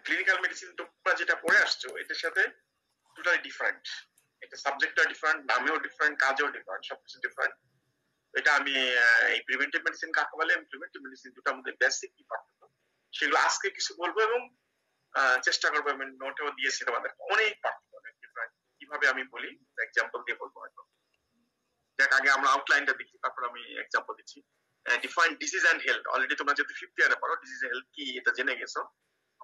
Clinical medicine তোমরা যেটা পড়ে আসছো এটার সাথে টোটালি ডিফারেন্ট, এটা সাবজেক্টটা ডিফারেন্ট, নামেও ডিফারেন্ট, কাজেও ডিফারেন্ট, সবকিছু ডিফারেন্ট। এটা আমি এই প্রিভেন্টিভ মেডিসিন কাকে বলে, প্রিভেন্টিভ মেডিসিন দুটার মধ্যে বেসিক কি পার্থক্য সেগুলো আজকে কিছু বলবো, এবং চেষ্টা করবো, আমি নোটেও দিয়েছি তোমাদের, অনেক পার্থক্য, অনেক ডিফারেন্ট। কিভাবে আমি বলি এক্সাম্পল দিয়ে বলবো হয়তো। দেখ আগে আমরা আউটলাইনটা দেখি, তারপর আমি এক্সাম্পল দিচ্ছি। Define disease and health, already তোমরা যেহেতু 5th ইয়ারে পড়ো, ডিজিজ হেলথ কি এটা জেনে গেছো।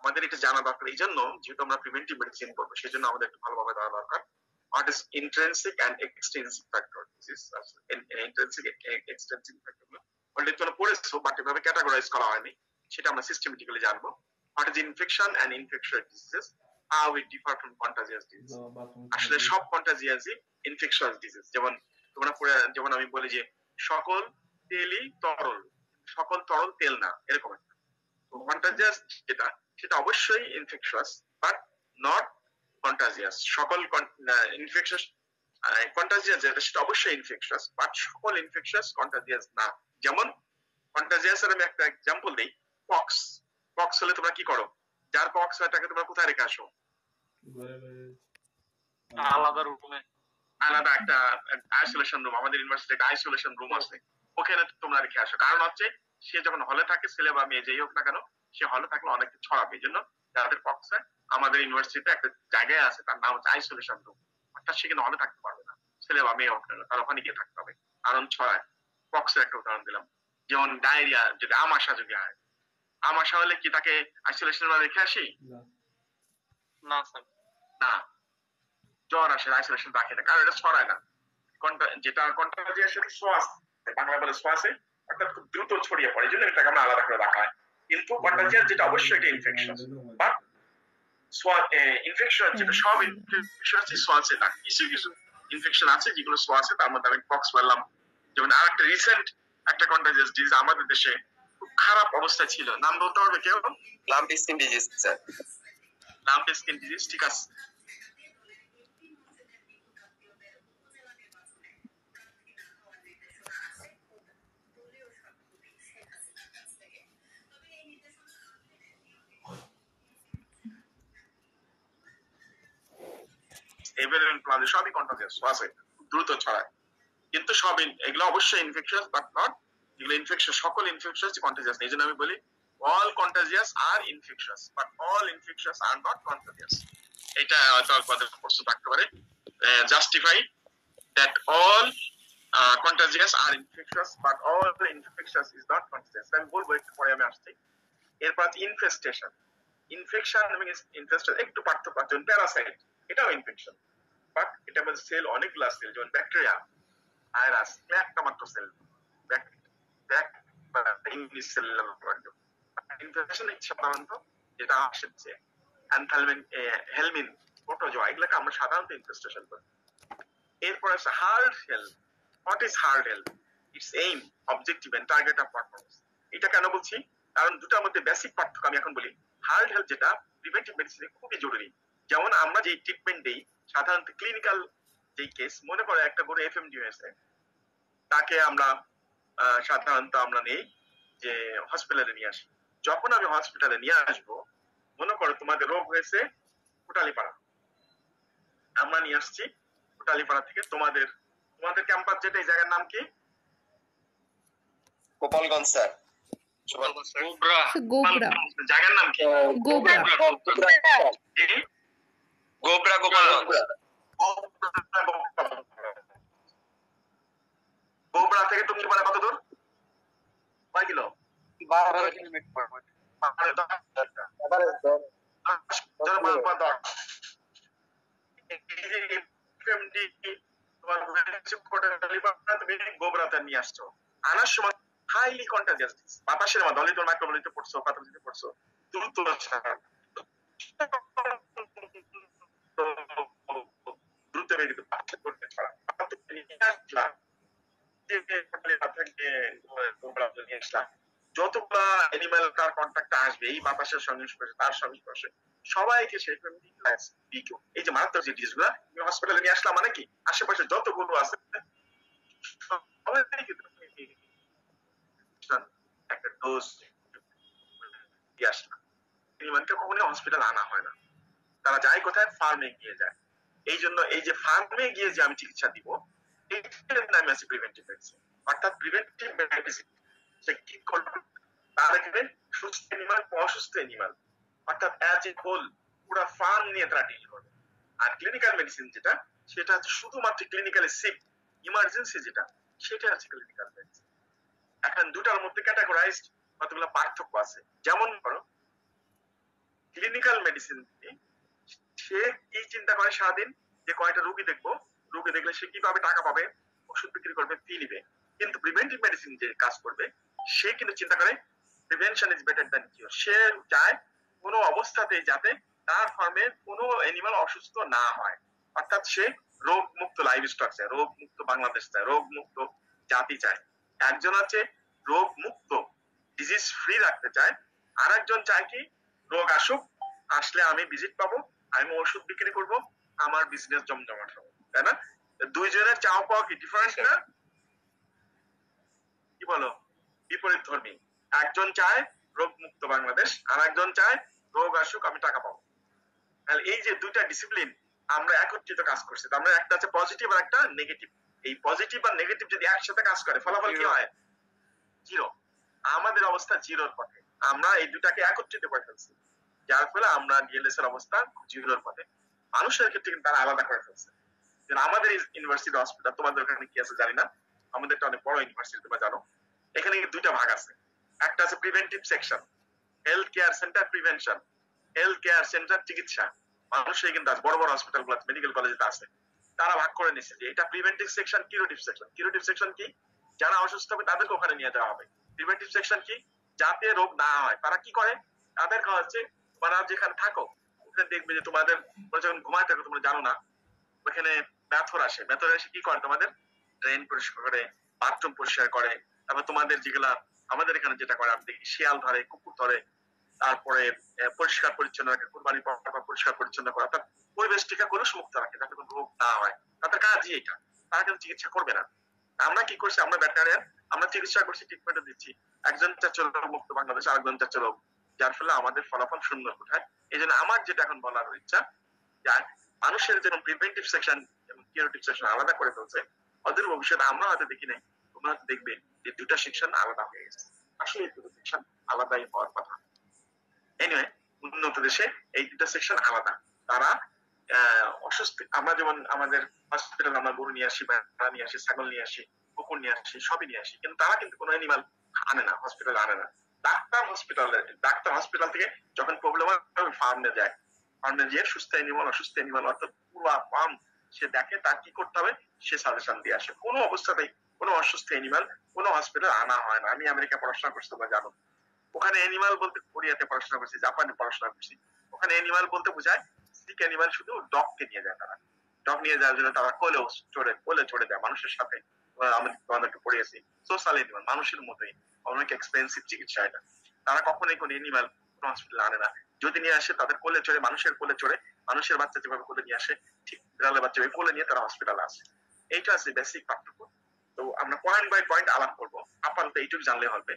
আমাদের এটা জানা দরকার, এই জন্য যেহেতু আমরা প্রিভেন্টিভ মেডিসিন করবো সেই জন্য আমাদের একটু ভালোভাবে জানা দরকার। What is intrinsic and extrinsic factor? This is intrinsic extrinsic factor already তোমরা পড়েছো, বাট এভাবে ক্যাটাগরাইজ করা হয়নি, সেটা আমরা সিস্টেমেটিক্যালি জানবো। What is infection and infectious diseases? How it differ from contagious disease? আসলে সব কন্টাজিয়াসই ইনফেকশাস ডিজিজ। যেমন তোমরা পড়ে, যেমন আমি বলি যে সকল তেলই তরল, সকল তরল তেল না, এরকম একটা। কন্টাজিয়াস যেটা সেটা অবশ্যই ইনফেকশাস বাট নট কন্টাজিয়াস। সকল ইনফেকশাস কন্টাজিয়াস যেটা সেটা অবশ্যই ইনফেকশাস বাট সকল ইনফেকশাস কন্টাজিয়াস না। যেমন কন্টাজিয়াস এর আমি একটা এক্সাম্পল দিই, পক্স। পক্স হলে তোমরা কি করো? যার পক্স হয় তাকে তোমরা কোথায় রেখে আসো? আলাদা রুমে, আলাদা একটা আইসোলেশন রুম, আমাদের ইউনিভার্সিটি একটা আইসোলেশন রুম আছে, ওখানে তোমরা রেখে আসো। কারণ হচ্ছে সে যখন হলে থাকে, ছেলে বা মেয়ে যেই হোক না কেন, সে হলে থাকলে অনেক ছড়াবে। এই জন্য যাদের পক্স হয় আমাদের ইউনিভার্সিটিতে একটা জায়গায় আছে, তার নাম হচ্ছে আইসোলেশন রুম। অর্থাৎ সেখানে হলে থাকতে পারবে না, ছেলে বা মেয়ে হোক না, তার ওখানে গিয়ে থাকতে হবে, কারণ ছড়ায়। পক্সের একটা উদাহরণ দিলাম। যেমন ডায়রিয়া, যদি আমাশা যদি হয়, আমাশা হলে কি তাকে আইসোলেশন রেখে আসি? না স্যার, না। জ্বর আসে, আইসোলেশন রাখে না, কারণ এটা ছড়ায় না। যেটা কন্টাজিয়াস সেটা সোয়াস, বাংলা বলে সোয়াসে, অর্থাৎ খুব দ্রুত ছড়িয়ে পড়ে, এই জন্য এটাকে আমরা আলাদা করে রাখা হয়। কিন্তু কন্টাজিয়াস যেটা অবশ্যই এটা ইনফেকশন, বাট ইনফেকশন যেটা সব ইনফেকশন আছে সোয়াসে না। কিছু কিছু ইনফেকশন আছে যেগুলো সোয়াসে, তার মধ্যে আমি পক্স বললাম। যেমন আর একটা রিসেন্ট একটা কন্টাজিয়াস ডিজিজ আমাদের দেশে খুব খারাপ অবস্থা ছিল, নাম বলতে পারবে কেউ? Lumpy skin disease sir. Lumpy skin disease, ঠিক আছে। সবই কন্টাজিয়াস, আছে, দ্রুত ছড়ায়, কিন্তু সব এগুলো অবশ্যই ইনফেকশাস বাট নট, এগুলো ইনফেকশন, সকল ইনফেকশাস কন্টাজিয়াস। এই জন্য আমি বলি all contagious are infectious but all infectious are not contagious. এটা হয়তো আপনাদের প্রশ্ন থাকতে পারে, justify that all contagious are infectious but all infectious is not contagious. আমি বলবো একটু পরে, আমি আসছি। এরপর ইনফেস্টেশন, ইনফেকশন এবং ইনফেস্টেশন একটু পার্থক্য আছে। প্যারাসাইট এটাও ইনফেকশন, বাট এটা মধ্যে সেল অনেকগুলো সেল, যেমন ব্যাকটেরিয়া, ভাইরাস একটা মাত্র সেল, ইনফেকশন সাধারণত যেটা আসছে অ্যানথালমিন, হেলমিন, প্রোটোজোয়া, এগুলোকে আমরা সাধারণত ইনফেস্টেশন করি। এরপর আছে herd health. What is herd health? Its aim, objective and target of performance. এটা কেন বলছি? কারণ দুটার মধ্যে বেসিক পার্থক্য আমি এখন বলি। হার্ড হেলথ যেটা প্রিভেন্টিভ মেডিসিনে খুবই জরুরি। যেমন আমরা যে ট্রিটমেন্ট দেই সাধারণত ক্লিনিক্যাল যে কেস, মনে করো একটা গরু এফএমডি হয়েছে, তাকে আমরা সাধারণত আমরা নেই যে হসপিটালে নিয়ে আসি। যখন আমি হসপিটালে নিয়ে আসবো, মনে করো তোমাদের রোগ হয়েছে কোটালীপাড়া, আমরা নিয়ে আসছি কোটালীপাড়া থেকে তোমাদের ক্যাম্পাস, যেটা এই জায়গার নাম কি? গোপালগঞ্জ স্যার। জায়গার নাম কি? গোবরা গোপালগঞ্জ। গোবরা থেকে তুমি পারে কত দূর? 5 কিলো, 12 কিলোমিটার। গোবরাতে নিয়ে আসছো, আনার সময় হাইলি কন্টাজিয়াস, বাতাসের মাধ্যমে তোর মাইক্রোবায়োলজিতে পড়ছো, প্যাথোলজিতে পড়ছো, দ্রুত দ্রুত যতগুলা এনিম্যাল তার কন্ট্যাক্টে আসবে এই বাতাসের সংস্পর্শে, তার সংস্পর্শে সবাইকে সেই এই যে মারাত্মক যে ডিজিজগুলা হসপিটালে নিয়ে আসলাম, মানে কি আশেপাশে যতগুলো আছে একটা ডোজ দিয়ে আসলাম। এনিমালকে কখনোই হসপিটাল আনা হয় না, তারা যায় কোথায়, ফার্মে গিয়ে যায়। এই জন্য এই যে ফার্মে গিয়ে যে আমি চিকিৎসা দিব, এইটার নামে আছে প্রিভেন্টিভ মেডিসিন। অর্থাৎ প্রিভেন্টিভ মেডিসিন সে কি করবে, তার এখানে সুস্থ এনিমাল, অসুস্থ এনিমাল, অর্থাৎ অ্যাজ এ হোল পুরো ফার্ম নিয়ে তারা ডিল করবে। আর ক্লিনিক্যাল মেডিসিন যেটা, সেটা হচ্ছে শুধুমাত্র ক্লিনিক্যালি সিক, ইমার্জেন্সি যেটা, সেটা হচ্ছে ক্লিনিক্যাল মেডিসিন। এখন দুটার মধ্যে ক্যাটাগরাইজড কতগুলো পার্থক্য আছে। যেমন ধরো ক্লিনিক্যাল মেডিসিন, সে কি চিন্তা করে সারাদিন, যে কয়টা রোগী দেখবো, রোগী দেখলে সে কি পাবে, টাকা পাবে, ওষুধ বিক্রি করবে, ফি নিবে। কিন্তু প্রিভেন্টিভ মেডিসিন যে কাজ করবে, সে কিন্তু চিন্তা করে প্রিভেনশন ইজ বেটার দ্যান কিউর। সে চায় কোনো অবস্থাতে যাতে তার ফার্মে কোনো এনিমাল অসুস্থ না হয়, অর্থাৎ সে রোগ মুক্ত লাইভ স্টক চায়, রোগ মুক্ত বাংলাদেশ চায়, রোগ মুক্ত জাতি চায়। একজন আছে রোগ মুক্ত, ডিজিজ ফ্রি রাখতে চায়, আর একজন চায় কি রোগ আসুক, আসলে আমি ভিজিট পাবো, আমি ওষুধ বিক্রি করব, আমার বিজনেস জমজমাট হবে, তাই না? দুইজনের চাওয়া পাওয়া কি ডিফারেন্স না? কি বলো? বিপরীত ধর্মী। একজন চায় রোগ মুক্ত বাংলাদেশ, আর একজন চায় রোগ আসুক, আমি টাকা পাবো। তাহলে এই যে দুইটা ডিসিপ্লিন আমরা একত্রিত কাজ করছি, আমরা একটা আছে পজিটিভ আর একটা নেগেটিভ। এই পজিটিভ আর নেগেটিভ যদি একসাথে কাজ করে, ফলাফল কি হয়? জিরো। আমাদের অবস্থা জিরোর পথে, আমরা এই দুটাকে একত্রিত করে ফেলছি, যার ফলে আমরা ডিএলএস এর অবস্থা জিরোর পথে। মানুষের ক্ষেত্রে কিন্তু তারা আলাদা করে ফেলছে। আমাদের ইউনিভার্সিটি হসপিটাল, তোমাদের ওখানে কি আছে জানি না, আমাদের একটা অনেক বড় ইউনিভার্সিটি, তোমরা জানো। এখানে দুইটা ভাগ আছে, একটা আছে preventive section, health care centre prevention, health care centre চিকিৎসা। মানুষের কিন্তু আছে, বড় বড় হসপিটাল গুলো, মেডিকেল কলেজে আছে, তারা ভাগ করে নিচ্ছে যে এটা preventive section, curative section. Curative section কি? যারা অসুস্থ হবে তাদেরকে ওখানে নিয়ে যাওয়া হবে। প্রিভেন্টিভ সেকশন কি? যাতে রোগ না হয়, তারা কি করে, তাদের কাজ হচ্ছে তোমরা যেখানে থাকো ওখানে দেখবে যে তোমাদের যখন ঘুমায় থাকো, তোমরা জানো না, ওখানে মেথর আসে, মেথর এসে কি করে, তোমাদের ড্রেন পরিষ্কার করে, বাথরুম পরিষ্কার করে, তারপর তোমাদের যেগুলা আমাদের এখানে যেটা করে, আমি দেখি শিয়াল ধরে, কুকুর ধরে, তারপরে পরিষ্কার পরিচ্ছন্ন রাখে, কুরবানি পরিষ্কার পরিচ্ছন্ন করা, অর্থাৎ পরিবেশটিকে কলুষ মুক্ত রাখে, যাতে কোনো রোগ না হয়। তাদের কাজই এটা, তারা কিন্তু চিকিৎসা করবে না। আমরা কি করছি, আমরা ব্যাটারিয়ান, আমরা চিকিৎসা করছি, ট্রিটমেন্ট দিচ্ছি, একজন চাচ্ছে রোগ মুক্ত বাংলাদেশ, আরেকজন চাচ্ছে রোগ, যার ফলে আমাদের ফলাফল শূন্য কোঠায়। এই জন্য আমার যেটা এখন বলার ইচ্ছা, মানুষের যেমন প্রিভেন্টিভ সেকশন এবং কিউরেটিভ সেকশন আলাদা করে ফেলছে, অদূর ভবিষ্যতে আমরা হয়তো দেখি নাই, তোমরা হয়তো দেখবে যে দুটা সেকশন আলাদা হয়ে গেছে। আসলে এই দুটো সেকশন আলাদাই হওয়ার কথা। এনিওয়ে, উন্নত দেশে এই দুটা সেকশন আলাদা। তারা অসুস্থ, আমরা যেমন আমাদের হসপিটাল আমরা গরু নিয়ে আসি, ভেড়া নিয়ে আসি, ছাগল নিয়ে আসি, কুকুর নিয়ে আসি, সবই নিয়ে আসি, কিন্তু তারা কিন্তু কোনো অ্যানিমাল আনে না, হসপিটাল আনে না। ডাক্তার হসপিটাল থেকে যখন প্রবলেম হয় ফার্মে যায়, ফার্মে গিয়ে সুস্থ অ্যানিমাল, অসুস্থ অ্যানিমাল, অর্থাৎ পুরো ফার্ম সে দেখে, তার কি করতে হবে সে সাজেশন দিয়ে আসে। কোনো অবস্থাতেই কোনো অসুস্থ অ্যানিমাল কোনো হসপিটাল আনা হয় না। আমি আমেরিকা পড়াশোনা করছি, তোমরা জানো, ওখানে অ্যানিমাল বলতে, কোরিয়াতে পড়াশোনা করছি, জাপানে পড়াশোনা করছি, ওখানে অ্যানিমাল বলতে বোঝায় সিক অ্যানিমাল, শুধু ডগকে নিয়ে যায় তারা। ডগ নিয়ে যাওয়ার জন্য তারা কোলে চড়ে যায় মানুষের সাথে। আমরা একটু পড়িয়েছি, সোশ্যাল অ্যানিমাল, মানুষের মতোই, অনেক এক্সপেন্সিভ চিকিৎসা এটা। তারা কখনোই কোনো অ্যানিমাল কোনো হসপিটাল আনে না, যদি নিয়ে আসে তাদের কোলে চড়ে, মানুষের কোলে চড়ে, মানুষের বাচ্চা যেভাবে কোলে নিয়ে আসে, ঠিক বিড়ালের বাচ্চা কোলে নিয়ে তারা হসপিটালে আসে। এইটা আছে বেসিক পার্থক্য। তো আমরা পয়েন্ট বাই পয়েন্ট আলাপ করবো, আপাতত এইটুকু জানলে হবে।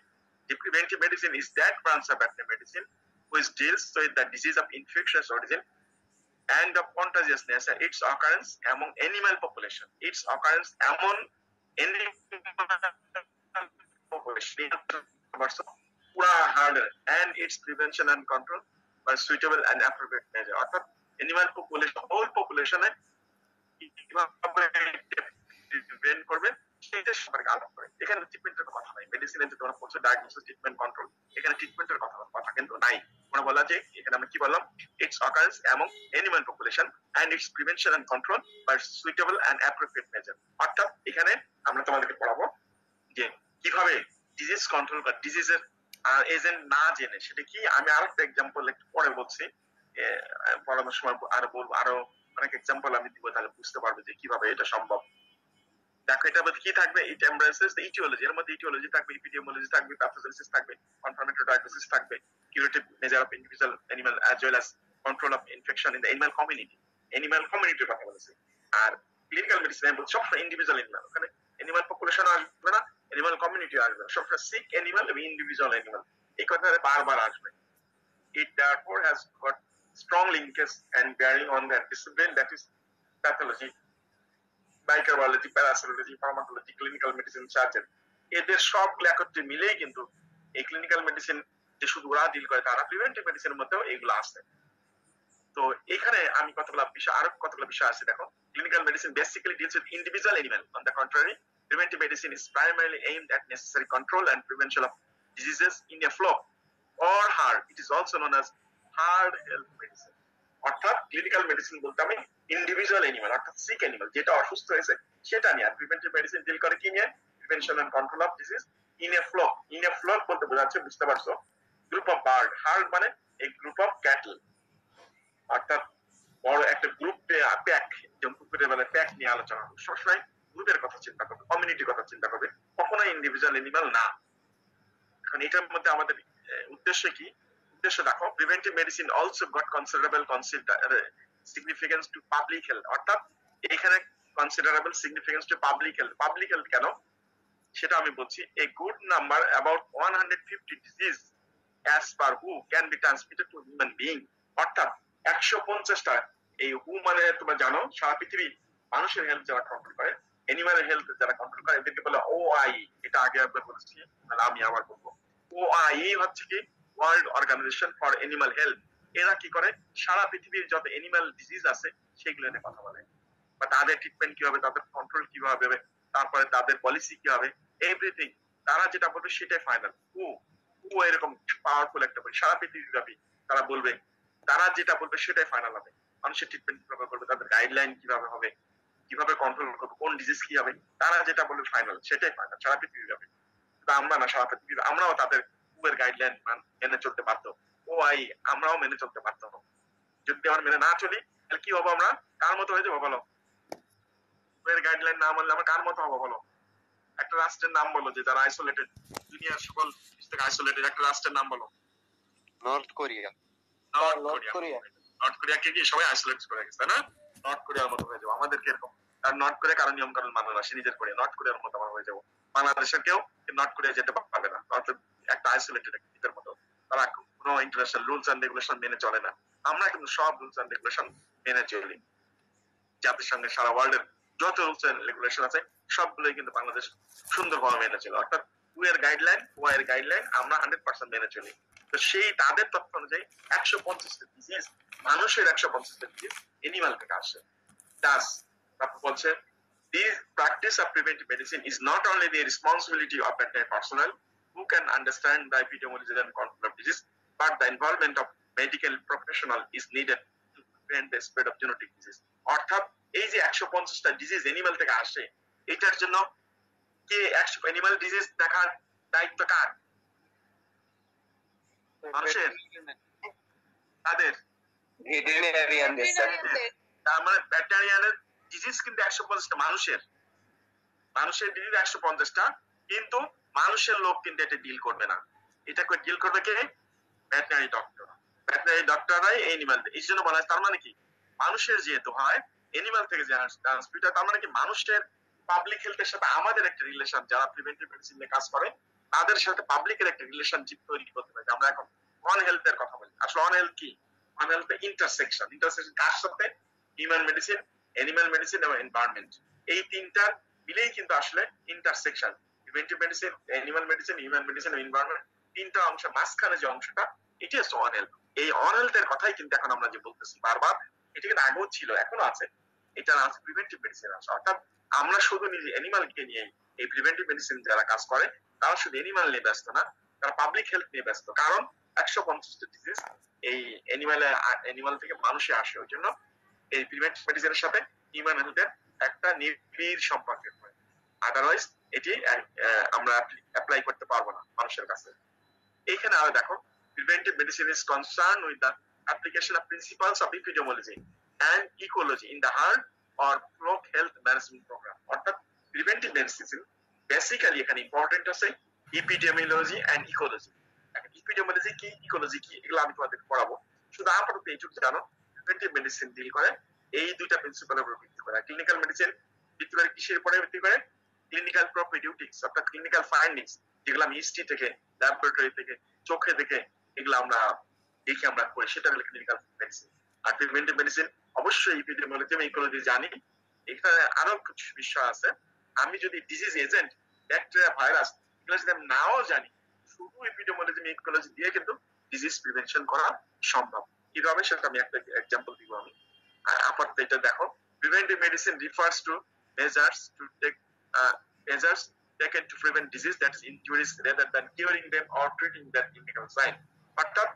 The preventive medicine is that branch of veterinary medicine which deals with the disease of infectious origin and of contagiousness and its occurrence among animal population. Its occurrence among animal population পুরা hard, and its prevention and control by suitable and appropriate measure. অর্থাৎ animal population, whole population এ কিভাবে prevent করবে সেটা সম্পর্কে আলাপ করে। এখানে ট্রিটমেন্টের কথা নাই, মেডিসিনে যে তোমরা বলছো ডায়াগনোসিস, ট্রিটমেন্ট, কন্ট্রোল, এখানে ট্রিটমেন্টের কথা কিন্তু নাই। আমরা বলা যে এখানে আমরা কি বললাম, its occurrence among animal population and its prevention and control by suitable and appropriate measure. অর্থাৎ এখানে আমরা তোমাদেরকে পড়াবো যে কিভাবে ডিজিজ কন্ট্রোল বা ডিজিজের এজেন্ট না জেনে, সেটা কি, আমি আরেকটা এক্সাম্পল একটু পরে বলছি, পড়ানোর সময় আরো বলবো, আরো অনেক এক্সাম্পল আমি দিব, তাহলে বুঝতে পারবে যে কিভাবে এটা সম্ভব। দেখো এটা মধ্যে কি থাকবে, ইট এমব্রেসেস দ্য ইটিওলজি, এর মধ্যে ইটিওলজি থাকবে, এপিডেমিওলজি থাকবে, প্যাথোজেনেসিস থাকবে, কনফার্মেটরি ডায়াগনোসিস থাকবে, curative measure of individual animal as well as control of infection in the animal community. Animal কমিউনিটির কথা বলেছে। আর ক্লিনিক্যাল মেডিসিন সবসময় ইন্ডিভিজুয়াল অ্যানিমাল, ওখানে অ্যানিমাল পপুলেশন আসবে না, অ্যানিমাল কমিউনিটি আসবে না, সবসময় সিক অ্যানিমাল এবং ইন্ডিভিজুয়াল অ্যানিমাল, এই কথাটা বারবার আসবে। It therefore has got strong linkage and bearing on that discipline, that is pathology, microbiology, parasitology, pharmacology, clinical medicine, surgery. এদের সবগুলো একত্রে মিলেই কিন্তু এই ক্লিনিক্যাল মেডিসিন যে শুধু ওরা ডিল করে, তারা প্রিভেন্টিভ মেডিসিনের মধ্যেও এগুলো আছে। তো এখানে আমি আরো কতগুলো বিষয় আছে দেখো। Clinical medicine basically deals with individual animal. On the contrary, preventive medicine is primarily aimed at necessary control and prevention of diseases in a flock or herd. It is also known as herd health medicine. অর্থাৎ clinical medicine বলতে আমি individual animal, অর্থাৎ sick animal যেটা অসুস্থ হয়েছে সেটা নিয়ে। আর preventive medicine deal করে কি নিয়ে? Prevention and control of disease in a flock. In a flock বলতে বোঝাচ্ছে, বুঝতে পারছো, গ্রুপ অফ বার্ড। হার্ড মানে এই গ্রুপ অফ ক্যাটল, অর্থাৎ বড় একটা গ্রুপ, প্যাক, যেমন কুকুরের বেলায় প্যাক নিয়ে আলোচনা হবে। সবসময় গ্রুপের কথা চিন্তা করবে, কমিউনিটির কথা চিন্তা করবে, কখনোই ইন্ডিভিজুয়াল এনিমাল না। এখন এটার মধ্যে আমাদের উদ্দেশ্য কি? উদ্দেশ্য দেখো, preventive medicine also goat considerable significance to public health. অর্থাৎ এখানে considerable significance to public health. Public health কেন সেটা আমি বলছি। A good number about 150 disease as per who can be transmitted two human being. অর্থাৎ 150টা, এই হু মানে তোমরা জানো সারা পৃথিবী মানুষের হেলথ যারা কন্ট্রোল করে, এনিম্যাল হেলথ যারা কন্ট্রোল করে, এদেরকে বলে ওআই। এটা আগে একবার বলেছি, মানে আমি আবার বলবো। ওআই হচ্ছে কি? World organisation for animal health. এরা কি করে? সারা পৃথিবীর যত এনিম্যাল ডিজিজ আছে সেগুলো নিয়ে কথা বলে, বা তাদের ট্রিটমেন্ট কি হবে, তাদের কন্ট্রোল কিভাবে হবে, তারপরে তাদের পলিসি কি হবে, এভরিথিং তারা যেটা বলবে সেটাই ফাইনাল। হু এরকম পাওয়ারফুল একটা বই, সারা পৃথিবী ব্যাপী তারা বলবে, তারা যেটা বলবে সেটাই ফাইনাল হবে। মানুষের ট্রিটমেন্ট কিভাবে করবে, তাদের গাইডলাইন কিভাবে হবে, কিভাবে কন্ট্রোল করবে, কোন ডিজিজ কি হবে, তারা যেটা বলবে ফাইনাল সেটাই ফাইনাল সারা পৃথিবী ব্যাপী। আমরা না, সারা পৃথিবী আমরাও তাদের এর গাইডলাইন মেনে চলতে পারত। ওআই আমরাও মেনে চলতে পারতাম। যদি আমরা মেনে না চলি তাহলে কি হবো? আমরা কার মতো হয়ে যাবো বলো? এর গাইডলাইন না মানলে আমরা কার মতো হবো বলো? একটা রাষ্ট্রের নাম বলো যে যারা আইসোলেটেড, দুনিয়ার সকল থেকে আইসোলেটেড একটা রাষ্ট্রের নাম বলো। North Korea. নর্থ কোরিয়াকে কি সবাই আইসোলেট করে গেছে না? নর্থ কোরিয়ার মতো হয়ে যাবো আমাদেরকে এরকম। আর নর্থ কোরিয়া কারণ নিয়ম কারণ মানে না, সে নিজের করে নর্থ কোরিয়ার মতো আমরা হয়ে যাবো। বাংলাদেশের কেউ নর্থ কোরিয়া যেতে পারবে না, অর্থাৎ একটা আইসোলেটেড একটা মতো। তারা কোনো ইন্টারন্যাশনাল রুলস এন্ড রেগুলেশন মেনে চলে না। আমরা কিন্তু সব রুলস এন্ড রেগুলেশন মেনে চলি। জাতিসংঘের সারা ওয়ার্ল্ডের যত রুলস এন্ড রেগুলেশন আছে সবগুলোই কিন্তু বাংলাদেশ সুন্দরভাবে মেনে চলে। অর্থাৎ ওয়ের গাইডলাইন আমরা 100% মেনে চলি। তো সেই তাদের তথ্য অনুযায়ী 150টা ডিজিজ, মানুষের 150টা ডিজিজ এনিম্যাল থেকে আসে। তারপর বলছে, this practice of preventive medicine is not only the responsibility of veterinary personnel who can understand the epidemiology and control of disease, but the involvement of medical professional is needed to prevent the spread of genetic disease. অর্থাৎ এই যে 150টা disease animal থেকে আসে, এটার জন্য কে animal disease দেখার দায়িত্ব কার? মানুষের, তাদের ভেটেরিনারিয়ানদের। তার মানে ভেটেরিনারিয়ানের ডিজিজ কিন্তু 150টা মানুষের ডিজিজ 150টা, কিন্তু মানুষের লোক কিন্তু এটা ডিল করবে না। এটা ডিল করবে কে? Veterinary doctor. ভেটেরিনারি ডক্টররাই এনিম্যাল। এই জন্য বলা হয়, তার মানে কি মানুষের যেহেতু হয় এনিম্যাল থেকে যে ট্রান্সমিট হয়, তার মানে কি মানুষের পাবলিক হেলথের সাথে আমাদের একটা রিলেশন, যারা প্রিভেন্টিভ মেডিসিন নিয়ে কাজ করে তাদের সাথে পাবলিকের একটা রিলেশনশিপ তৈরি করতে হবে। আমরা এখন ওয়ান হেলথের কথা বলি। আসলে ওয়ান হেলথ কি? ওয়ান হেলথ ইন্টারসেকশন কার সাথে? হিউম্যান মেডিসিন, অ্যানিমাল মেডিসিন এবং এনভায়রনমেন্ট। এই তিনটা মিলেই কিন্তু আসলে intersection. Preventive medicine, animal medicine, human medicine এবং এনভায়রনমেন্ট, তিনটা অংশ মাঝখানে যে অংশটা, এটি হচ্ছে ওয়ান হেলথ। এই ওয়ান হেলথের কথাই কিন্তু এখন আমরা যে বলতেছি বারবার, এটা কিন্তু আগেও ছিল, এখনো আছে। এটা আছে প্রিভেন্টিভ মেডিসিন আছে। অর্থাৎ আমরা শুধু নিজে অ্যানিমালকে নিয়ে এই প্রিভেন্টিভ মেডিসিন যারা কাজ করে তারা শুধু অ্যানিমাল নিয়ে ব্যস্ত না, তারা পাবলিক হেলথ নিয়ে ব্যস্ত। কারণ 150টা ডিজিজ এই অ্যানিমাল থেকে মানুষে আসে। ওই জন্য এই প্রিভেন্টিভ মেডিসিনের সাথে হিউম্যান হেলথের একটা নিবিড় সম্পর্ক হয়। আদারওয়াইজ এটি আমরা অ্যাপ্লাই করতে পারবো না মানুষের কাছে। এইখানে আরো দেখো, preventive medicine is concern with the application of principles of epidemiology and ecology in the herd or flock health management program. অর্থাৎ প্রিভেন্টিভ মেডিসিন বেসিক্যালি এখানে ইম্পর্টেন্ট আছে এপিডেমিওলজি এন্ড ইকোলজি। এপিডেমিওলজি কি, ইকোলজি কি, এগুলো আমি তোমাদেরকে পড়াবো। শুধু আপাতত এইটুকু জানো, প্রিভেন্টিভ মেডিসিন ডিল করে এই দুইটা প্রিন্সিপালের উপর ভিত্তি করে। ক্লিনিক্যাল মেডিসিন ভিত্তি করে কিসের উপরে ভিত্তি করে? ক্লিনিক্যাল প্রপিডিউটিক্স, অর্থাৎ ক্লিনিক্যাল ফাইন্ডিংস, যেগুলো আমি হিস্ট্রি থেকে, ল্যাবরেটরি থেকে, চোখে দেখে এগুলো আমরা দেখে আমরা করি, সেটা হলো ক্লিনিক্যাল মেডিসিন। আর প্রিভেন্টিভ মেডিসিন অবশ্যই ইপিডেমিওলজি এবং ইকোলজি জানি। এখানে আরো কিছু বিষয় আছে। আমি যদি ডিজিজ এজেন্ট, ব্যাকটেরিয়া, ভাইরাস এগুলো যদি আমি নাও জানি, শুধু ইপিডেমিওলজি এবং ইকোলজি দিয়ে কিন্তু ডিজিজ প্রিভেনশন করা সম্ভব। কিভাবে সেটা আমি একটা এক্সাম্পল দিব আমি। আপাতত এটা দেখো, preventive medicine refers to measures to take measures taken to prevent disease that is injurious rather than curing them or treating their clinical sign. অর্থাৎ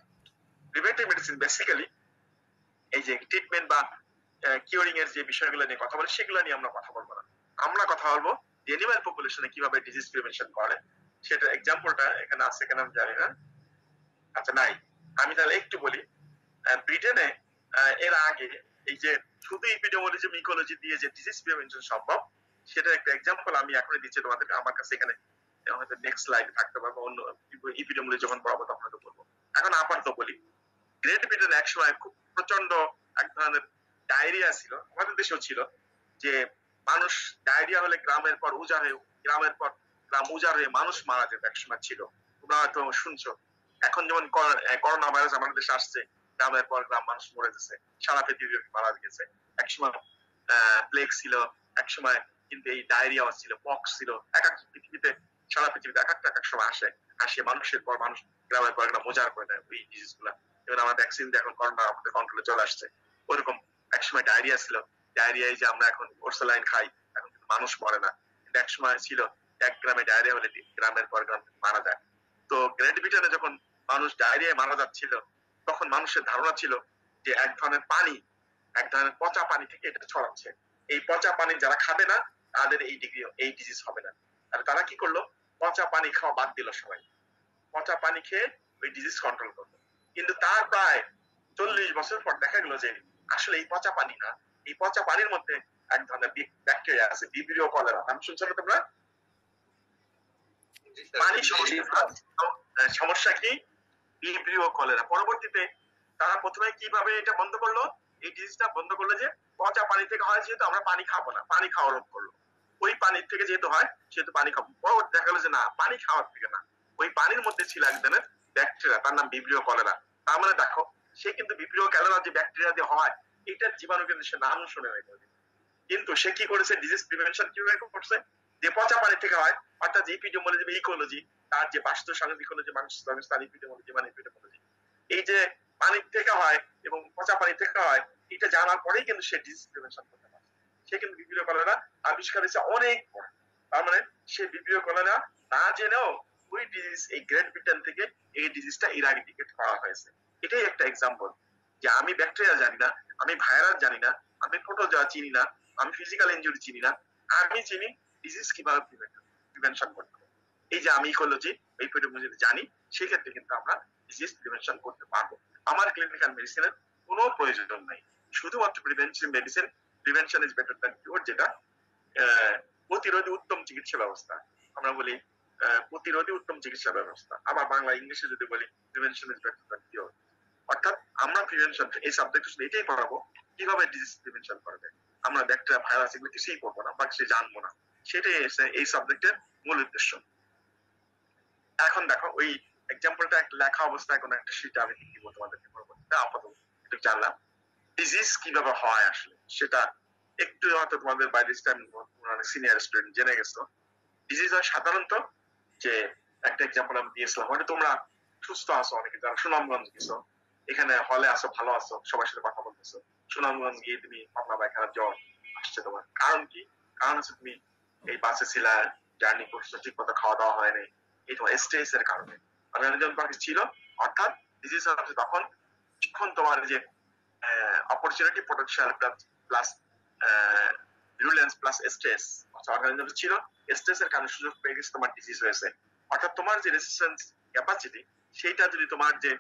প্রিভেন্টিভ মেডিসিন বেসিক্যালি এই যে ট্রিটমেন্ট বা কিউরিং এর যে বিষয়গুলো নিয়ে কথা বলে সেগুলো নিয়ে আমরা কথা বলবো না। আমরা কথা বলবো এনিম্যাল পপুলেশনে কিভাবে ডিজিজ প্রিভেনশন করে, সেটা এক্সাম্পলটা এখানে আছে কিনা আমি জানি না। আচ্ছা নাই, আমি তাহলে একটু বলি। ব্রিটেনে এর আগে এই যে শুধু ইপিডেমিওলজি ইকোলজি দিয়ে যে ডিজিজ প্রিভেনশন সম্ভব, সেটার একটা এক্সাম্পল আমি এখনই দিচ্ছি তোমাদের। আমার কাছে এখানে হয়তো নেক্সট স্লাইড থাকতে পারবে, অন্য ইপিডেমিওলজি যখন পড়াবো তখন তো বলবো। এখন আপাতত বলি, গ্রেট ব্রিটেন এক সময় খুব প্রচন্ড এক ধরনের ডায়রিয়া ছিল, আমাদের দেশেও ছিল, যে মানুষ ডায়রিয়া হলে গ্রামের পর উজাড় হয়ে, গ্রামের পর গ্রাম উজাড় হয়ে মানুষ মারা যেত এক সময় ছিল। তোমরা হয়তো শুনছো। এখন যেমন করোনা ভাইরাস আমাদের দেশে আসছে, গ্রামের পর গ্রাম মানুষ মরে গেছে, সারা পৃথিবী মারা গেছে। একসময় প্লেগ ছিল, একসময় কিন্তু এই ডায়রিয়া ছিল, পক্স ছিল। এক এক পৃথিবীতে, সারা পৃথিবীতে এক একটা এক সময় আসে মানুষের পর মানুষ গ্রামের পর গ্রাম মোজার করে দেয় ওই ডিজিজ গুলা। যেমন আমার ভ্যাকসিন দিয়ে এখন করোনা আমাদের কন্ট্রোলে চলে আসছে, ওরকম একসময় ডায়রিয়া ছিল। ডায়রিয়ায় যে আমরা এখন ওরসালাইন খাই, এখন কিন্তু মানুষ মরে না, কিন্তু একসময় ছিল এক গ্রামে ডায়রিয়া হলে গ্রামের পর গ্রাম মারা যায়। তো গ্রেট ব্রিটেনে যখন মানুষ ডায়রিয়ায় মারা যাচ্ছিল, তখন মানুষের ধারণা ছিল যে এক ধরনের পানি, এক ধরনের পচা পানি থেকে এটা ছড়াচ্ছে। এই পচা পানি যারা খাবে না তাদের এই ডিজিজ হবে না। আর তারা কি করলো, পচা পানি খাওয়া বাদ দিল সবাই, পচা পানি খেয়ে ওই ডিজিজ কন্ট্রোল করলো। কিন্তু তার প্রায় 40 বছর পর দেখা গেল যে আসলে এই পচা পানি না, এই পচা পানির মধ্যে এক ধরনের ব্যাকটেরিয়া আছে, ভিব্রিও কলেরা। নাম শুনছো না তোমরা? পানি সমস্যা কি? Vibrio cholera. পরবর্তীতে তারা প্রথমে কিভাবে এটা বন্ধ করলো, এই ডিজিজটা বন্ধ করলো যে পচা পানি থেকে হয়, যেহেতু আমরা পানি খাবো না, পানি খাওয়া রোধ করলো। ওই পানির থেকে যেহেতু হয় সেহেতু পানি খাবো। পরবর্তী দেখা গেলো যে না, পানি খাওয়ার থেকে না, ওই পানির মধ্যে ছিল এক ধরনের ব্যাকটেরিয়া, তার নাম ভিব্রিও কলেরা। তার মানে দেখো, সে কিন্তু ভিব্রিও কলেরা যে ব্যাকটেরিয়া দিয়ে হয়, এটার জীবাণু কিন্তু সে নাম শুনে নেই, কিন্তু সে কি করেছে, ডিজিজ প্রিভেনশন কিভাবে করছে, যে পচা পানি থেকে হয়, অর্থাৎ ইপিডেমিওলজি বা ইকোলজি, তার যে বাস্তু সাংঘাতিক ইকোলজি, মানুষ তার ইপিডেমিওলজি মানে ইপিডেমিওলজি, এই যে পানির থেকে হয় এবং পচা পানি থেকে হয়, এটা জানার পরেই কিন্তু সে ডিজিজ প্রিভেনশন করতে পারে। সে কিন্তু ভিব্রিও কলেরা আবিষ্কার হয়েছে অনেক পরে। তার মানে সে ভিব্রিও কলেরা না জেনেও ওই ডিজিজ, এই গ্রেট ব্রিটেন থেকে এই ডিজিজটা ইরাডিকেট করা হয়েছে। এটাই একটা এক্সাম্পল যে আমি ব্যাকটেরিয়া জানি না, আমি ভাইরাস জানি না, আমি প্রোটোজোয়া চিনি না, আমি ফিজিক্যাল ইনজুরি চিনি না, আমি চিনি ডিজিজ কিভাবে প্রিভেনশন করতে হবে। এই যে আমি ইকোলজি, এই ইপিডেমিওলজি জানি, সেক্ষেত্রে কিন্তু আমরা ডিজিজ প্রিভেনশন করতে পারবো। আমার ক্লিনিক্যাল মেডিসিনের কোনো প্রয়োজন নাই, শুধুমাত্র prevention medicine, prevention is better than cure, যেটা প্রতিরোধী উত্তম চিকিৎসা ব্যবস্থা। আমরা বলি প্রতিরোধী উত্তম চিকিৎসা ব্যবস্থা। আবার বাংলা ইংলিশে যদি বলি প্রিভেনশন ইজ বেটার দ্যান কিউর। অর্থাৎ আমরা প্রিভেনশন, এই সাবজেক্ট শুধু এটাই পড়াবো, কিভাবে ডিজিজ প্রিভেনশন করবে। আমরা ব্যাকটেরিয়া, ভাইরাস এগুলো কিছুই পড়বো না বা কিছু জানবো না, সেটাই এই সাবজেক্টের মূল উদ্দেশ্য। এখন দেখো, ওই এক্সাম্পলটা একটা লেখা অবস্থায় কোনো একটা শীট আমি দিব তোমাদেরকে, পরবর্তীতে আপাতত একটু জানলাম ডিজিজ কিভাবে হয় আসলে, সেটা একটু হয়তো তোমাদের by this time senior student জেনে গেছো। ডিজিজ হয় সাধারণত, যে একটা এক্সাম্পল আমি দিয়েছিলাম, মানে তোমরা সুস্থ আছো, অনেকে যারা সুনামগঞ্জ গেছো, এখানে হলে আসো, ভালো আছো, সবার সাথে কথা বলতেছো, সুনামগঞ্জ গিয়ে তুমি পাতলা পায়খানা জ্বর আসছে তোমার, কারণ কি? কারণ হচ্ছে তুমি এই বাসে ছিলা, জার্নি করছো, ঠিক মতো খাওয়া দাওয়া হয়নি, এই তোমার স্ট্রেস এর কারণে অর্গানিজম ছিল। অর্থাৎ ডিজিজ হচ্ছে তখন যখন তোমার যে opportunity potential plus virulence plus stress, organism ছিল, স্ট্রেস এর কারণে সুযোগ পেয়ে গেছে, তোমার ডিজিজ হয়েছে। অর্থাৎ তোমার যে রেজিস্ট্যান্স ক্যাপাসিটি, সেইটা যদি তোমার যে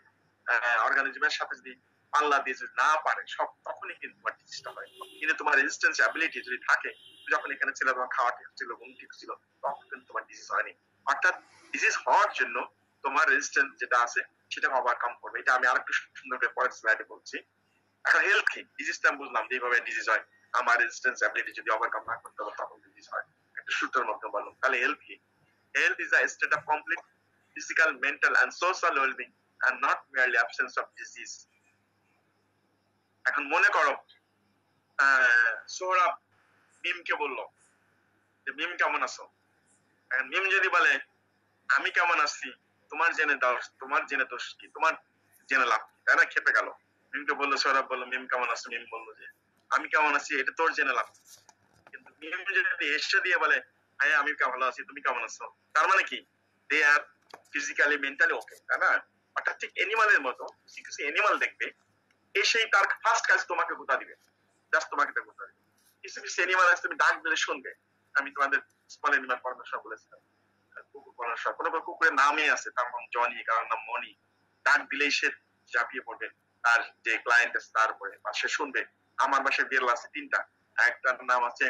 অর্গানিজমের সাথে যদি পাল্লা দিয়ে যদি না পারে সব, তখনই কিন্তু তোমার ডিজিজটা হয়। কিন্তু তোমার রেজিস্ট্যান্স অ্যাবিলিটি যদি থাকে, যখন এখানে ছিল তোমার খাওয়া ঠিক ছিল, ঘুম ঠিক ছিল, তখন কিন্তু তোমার ডিজিজ হয়নি। অর্থাৎ ডিজিজ হওয়ার জন্য তোমার রেজিস্ট্যান্স যেটা আছে সেটাকে ওভারকাম করবে। এটা আমি আরেকটু সুন্দর করে পরের স্লাইডে বলছি। এখন হেলথ কি, ডিজিজটা বুঝলাম যেভাবে ডিজিজ হয়, আমার রেজিস্ট্যান্স অ্যাবিলিটি যদি ওভারকাম না করতে পারে তখন ডিজিজ হয়, একটা সূত্রের মাধ্যমে বললাম। তাহলে হেলথ কি? Health is a state of complete physical, mental and social well-being and not merely absence of disease. এখন মনে করো সোহরাব মিমকে বললো যে মিম কেমন আছো, এখন মিম যদি বলে আমি কেমন আছি, তোমার জেনে দোষ কি, তোমার জেনে লাভ কি, তাই না? খেপে গেল। মিমকে বললো, সৌরভ বললো মিম কেমন আছো, মিম বললো যে আমি কেমন আছি, এটা তোর জেনে লাভ। কিন্তু মিম যদি এসে দিয়ে বলে হ্যাঁ আমি ভালো আছি, তুমি কেমন আছো, তার মানে কি দে আর ফিজিক্যালি মেন্টালি ওকে, তাই না? অর্থাৎ ঠিক এনিমালের মতো কিছু এনিমাল দেখবে এসেই তার ফার্স্ট কাজ তোমাকে গুতা দিবে, জাস্ট তোমাকে গুতা দিবে। কিছু কিছু এনিমাল আছে তুমি ডাক দিলে শুনবে। আমি তোমাদের স্মল এনিমাল পরামর্শ বলেছিলাম, কুকুর পরামর্শ, কোনো কুকুরের নামই আছে, তার নাম জনি, কারোর নাম মনি, ডাক দিলেই সে ঝাঁপিয়ে পড়বে তার যে ক্লায়েন্ট আছে তার উপরে, বা সে শুনবে। আমার বাসায় বিড়াল আছে 3টা, একটার নাম আছে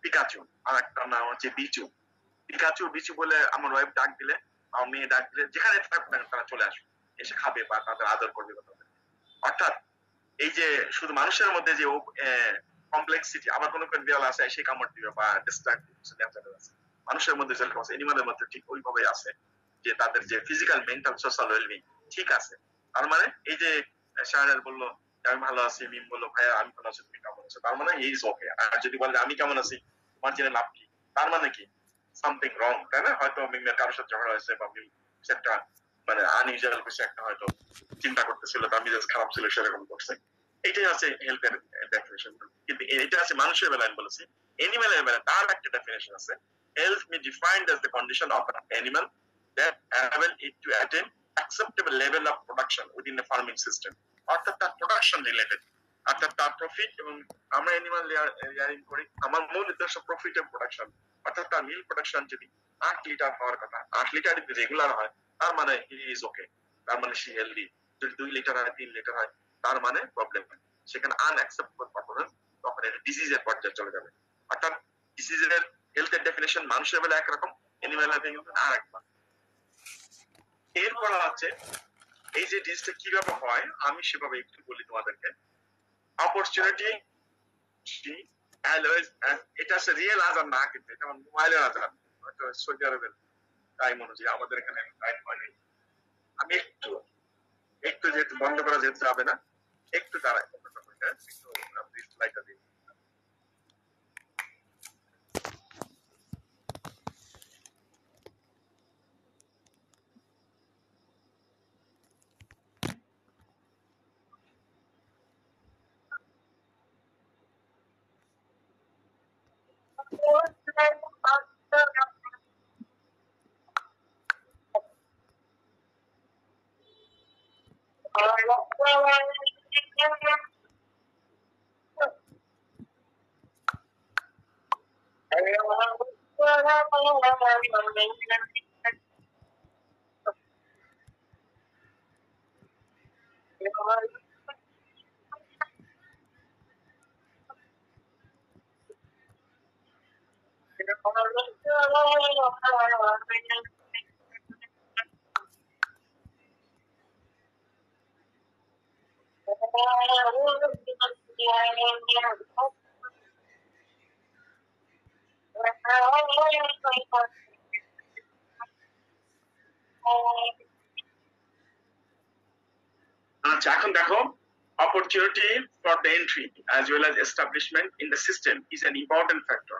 পিকাচু, আর একটার নাম হচ্ছে বিচু। পিকাচু বিচু বলে আমার ওয়াইফ ডাক দিলে, আমার মেয়ে ডাক দিলে, যেখানে থাকবে না তারা চলে আসবে, এসে খাবে বা তাদের আদর করবে। অর্থাৎ এই যে শুধু মানুষের মধ্যে যে কমপ্লেক্সিটি, আবার কোনো বিড়াল আছে সে কামড় দিবে বা ডিস্ট্রাক্টিভ আছে, মানুষের মধ্যে যেরকম আছে এনিমালের মধ্যে ঠিক ওইভাবে আছে, যে তাদের যে ফিজিক্যাল মেন্টাল সোশ্যাল ওয়েলবিং ঠিক আছে। তার মানে এই যে শাহরের বললো আমি ভালো আছি, মিম বললো ভাইয়া আমি ভালো আছি, তুমি কেমন আছো, তার মানে ইজ ওকে। আর যদি বলে আমি কেমন আছি, তোমার জেনে লাভ কি, তার মানে কি সামথিং রং, তাই না? হয়তো মিমের কারোর সাথে ঝগড়া হয়েছে, বা মিম একটা মানে আনইউজুয়াল কিছু একটা হয়তো চিন্তা করতেছিল, তার মেজাজ খারাপ ছিল, সেরকম করছে। এটাই আছে হেলথের ডেফিনেশন। কিন্তু এটা আছে মানুষের বেলায় আমি বলেছি। এনিম্যালের বেলায় তার একটা ডেফিনেশন আছে, health may defined as the condition of an animal that enable it to attain acceptable level of production within the farming system. অর্থাৎ তার প্রোডাকশন রিলেটেড, অর্থাৎ তার প্রফিট। এবং আমরা অ্যানিমাল লেয়ারিং করি, আমার মূল উদ্দেশ্য প্রফিট এবং প্রোডাকশন। অর্থাৎ তার মিল্ক প্রোডাকশন যদি 8 লিটার হওয়ার কথা, 8 লিটার যদি রেগুলার হয়, তার মানে হি ইজ ওকে, তার মানে সে হেলদি। যদি 2 লিটার হয়, 3 লিটার হয়, তার মানে প্রবলেম হয়, সেখানে আনঅ্যাকসেপ্টেবল পারফরমেন্স, তখন এটা ডিজিজের পর্যায়ে চলে যাবে। অর্থাৎ ডিজিজের হেলথের ডেফিনেশন মানুষের বেলা একরকম, অ্যানিমালের বেলা আরেকবার। এরপর আছে এই যে ডিজিজটা কিভাবে হয়, আমি সেভাবে একটু বলি তোমাদেরকে। অপরচুনিটি এটা হচ্ছে রিয়েল আজার না, কিন্তু এটা আমার মোবাইলের আজার, হয়তো সৌদি আরবের টাইম অনুযায়ী, আমাদের এখানে টাইম হয়নি। আমি একটু একটু যেহেতু বন্ধ করা যেতে যাবে না, একটু দাঁড়াই, একটু লাইটটা দিই। আচ্ছা, এখন দেখো, opportunity for the entry as well as establishment in the system is an important factor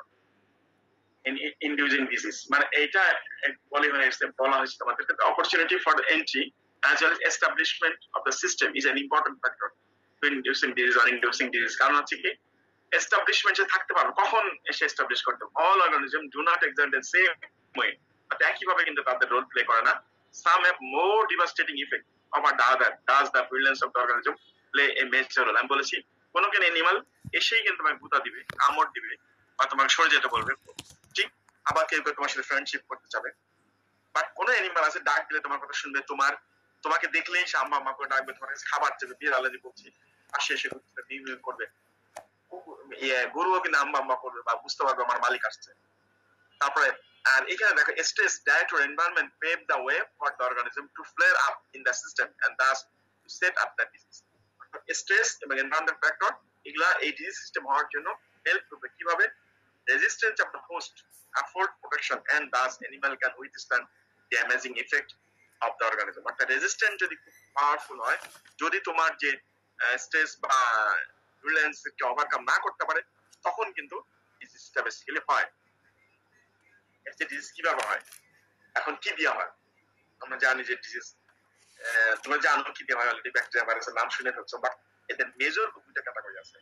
in inducing disease. মানে এটা বলা হয়েছে তোমাদেরকে, opportunity for the entry as well as establishment of the system is an important factor to inducing disease or inducing disease. কারণ হচ্ছে কি, establishment যে থাকতে পারবে, কখন এসে এস্টাবলিশ করতে, all organism do not exert the same way, একইভাবে কিন্তু তাদের রোল প্লে করে না। Some have more devastating effect over the other, does the virulence of the organism play a major role. আমি বলেছি কোনো কেন অ্যানিমাল এসেই কিন্তু তোমাকে গুতা দিবে, কামড় দিবে, বা তোমাকে সরে যেতে বলবে, ঠিক। আবার কেউ কেউ তোমার সাথে ফ্রেন্ডশিপ করতে চাবে। বাট কোনো অ্যানিমাল আছে ডাক দিলে তোমার কথা শুনবে, তোমাকে দেখলেই সে আম্মা আম্মা করে ডাকবে, তোমার কাছে খাবার চাইবে, বিয়ের আলাদা বলছি, আসে এসে করবে। গরুও কিন্তু আম্মা আম্মা করবে, বা বুঝতে পারবে আমার মালিক আসছে। তারপরে আর এখানে দেখো, stress, diet or environment pave the way for the organism to flare up in the system and thus to set up the disease. Stress এবং এনভায়রনমেন্ট ফ্যাক্টর এগুলা এই ডিজিজ সিস্টেম হওয়ার জন্য হেল্প করবে। কিভাবে? Resistance of the host, afford protection and thus animal can withstand damaging effect of the organism. অর্থাৎ resistant যদি খুব পাওয়ারফুল হয়, যদি তোমার যে স্ট্রেস বা ভিউলেন্স কে ওভারকাম না করতে পারে, তখন কিন্তু ডিজিজটা বেসিক্যালি হয়। এই ডিজিজ কিভাবে হয়, এখন কি দিয়ে হয়? আমরা জানি যে ডিজিজ তোমরা জানো কি দিয়ে হয়, অলরেডি ব্যাকটেরিয়া ভাইরাসের নাম শুনে ফেলছো, বাট এদের মেজর দুইটা ক্যাটাগরি আছে।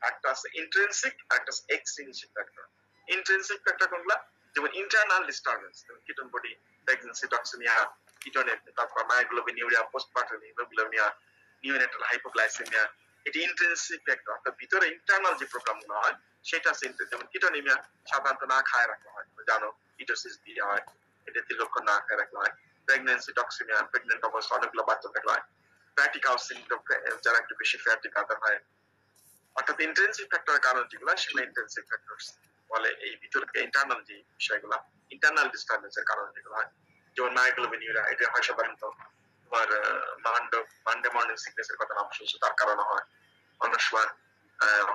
একটা আছে ইন্ট্রিনসিক, একটা আছে এক্সট্রিনসিক ফ্যাক্টর। ইন্ট্রিনসিক ফ্যাক্টর কোনগুলা? যেমন internal disturbance, ketone body, pregnancy, toxaemia, ketonate, তারপর myoglobinuria, postpartum haemoglobinuria, neonatal hypoglycaemia, এটি ইন্ট্রিনসিক ফ্যাক্টর। অর্থাৎ ভিতরে ইন্টারনাল যে প্রোগ্রামগুলো হয় সেটা আছে। যেমন কিটোনিমিয়া সাধারণত না খায় রাখা হয়, জানো কিটোসিস দিয়ে হয়, এটা দীর্ঘক্ষণ না খায় রাখা হয়। প্রেগন্যান্সি টক্সিমিয়া, প্রেগন্যান্ট অবস্থা অনেকগুলো বাচ্চা থাকলে হয়। ফ্যাটি কাউ সিনড্রোম, যারা একটু বেশি ফ্যাটি কাদার হয়। অর্থাৎ ইন্টেনসিভ ফ্যাক্টরের কারণ যেগুলো সেগুলো ইন্টেনসিভ ফ্যাক্টরস বলে। এই ভিতরে ইন্টারনাল যে বিষয়গুলো, ইন্টারনাল ডিস্টারবেন্সের কারণ যেগুলো হয়, যেমন মায়োগ্লোবিনিউরিয়া, এটা হয় সাধারণত তোমার মানডে মর্নিং সিকনেস এর কথা নাম শুনছো, তার কারণে হয়। অনেক সময়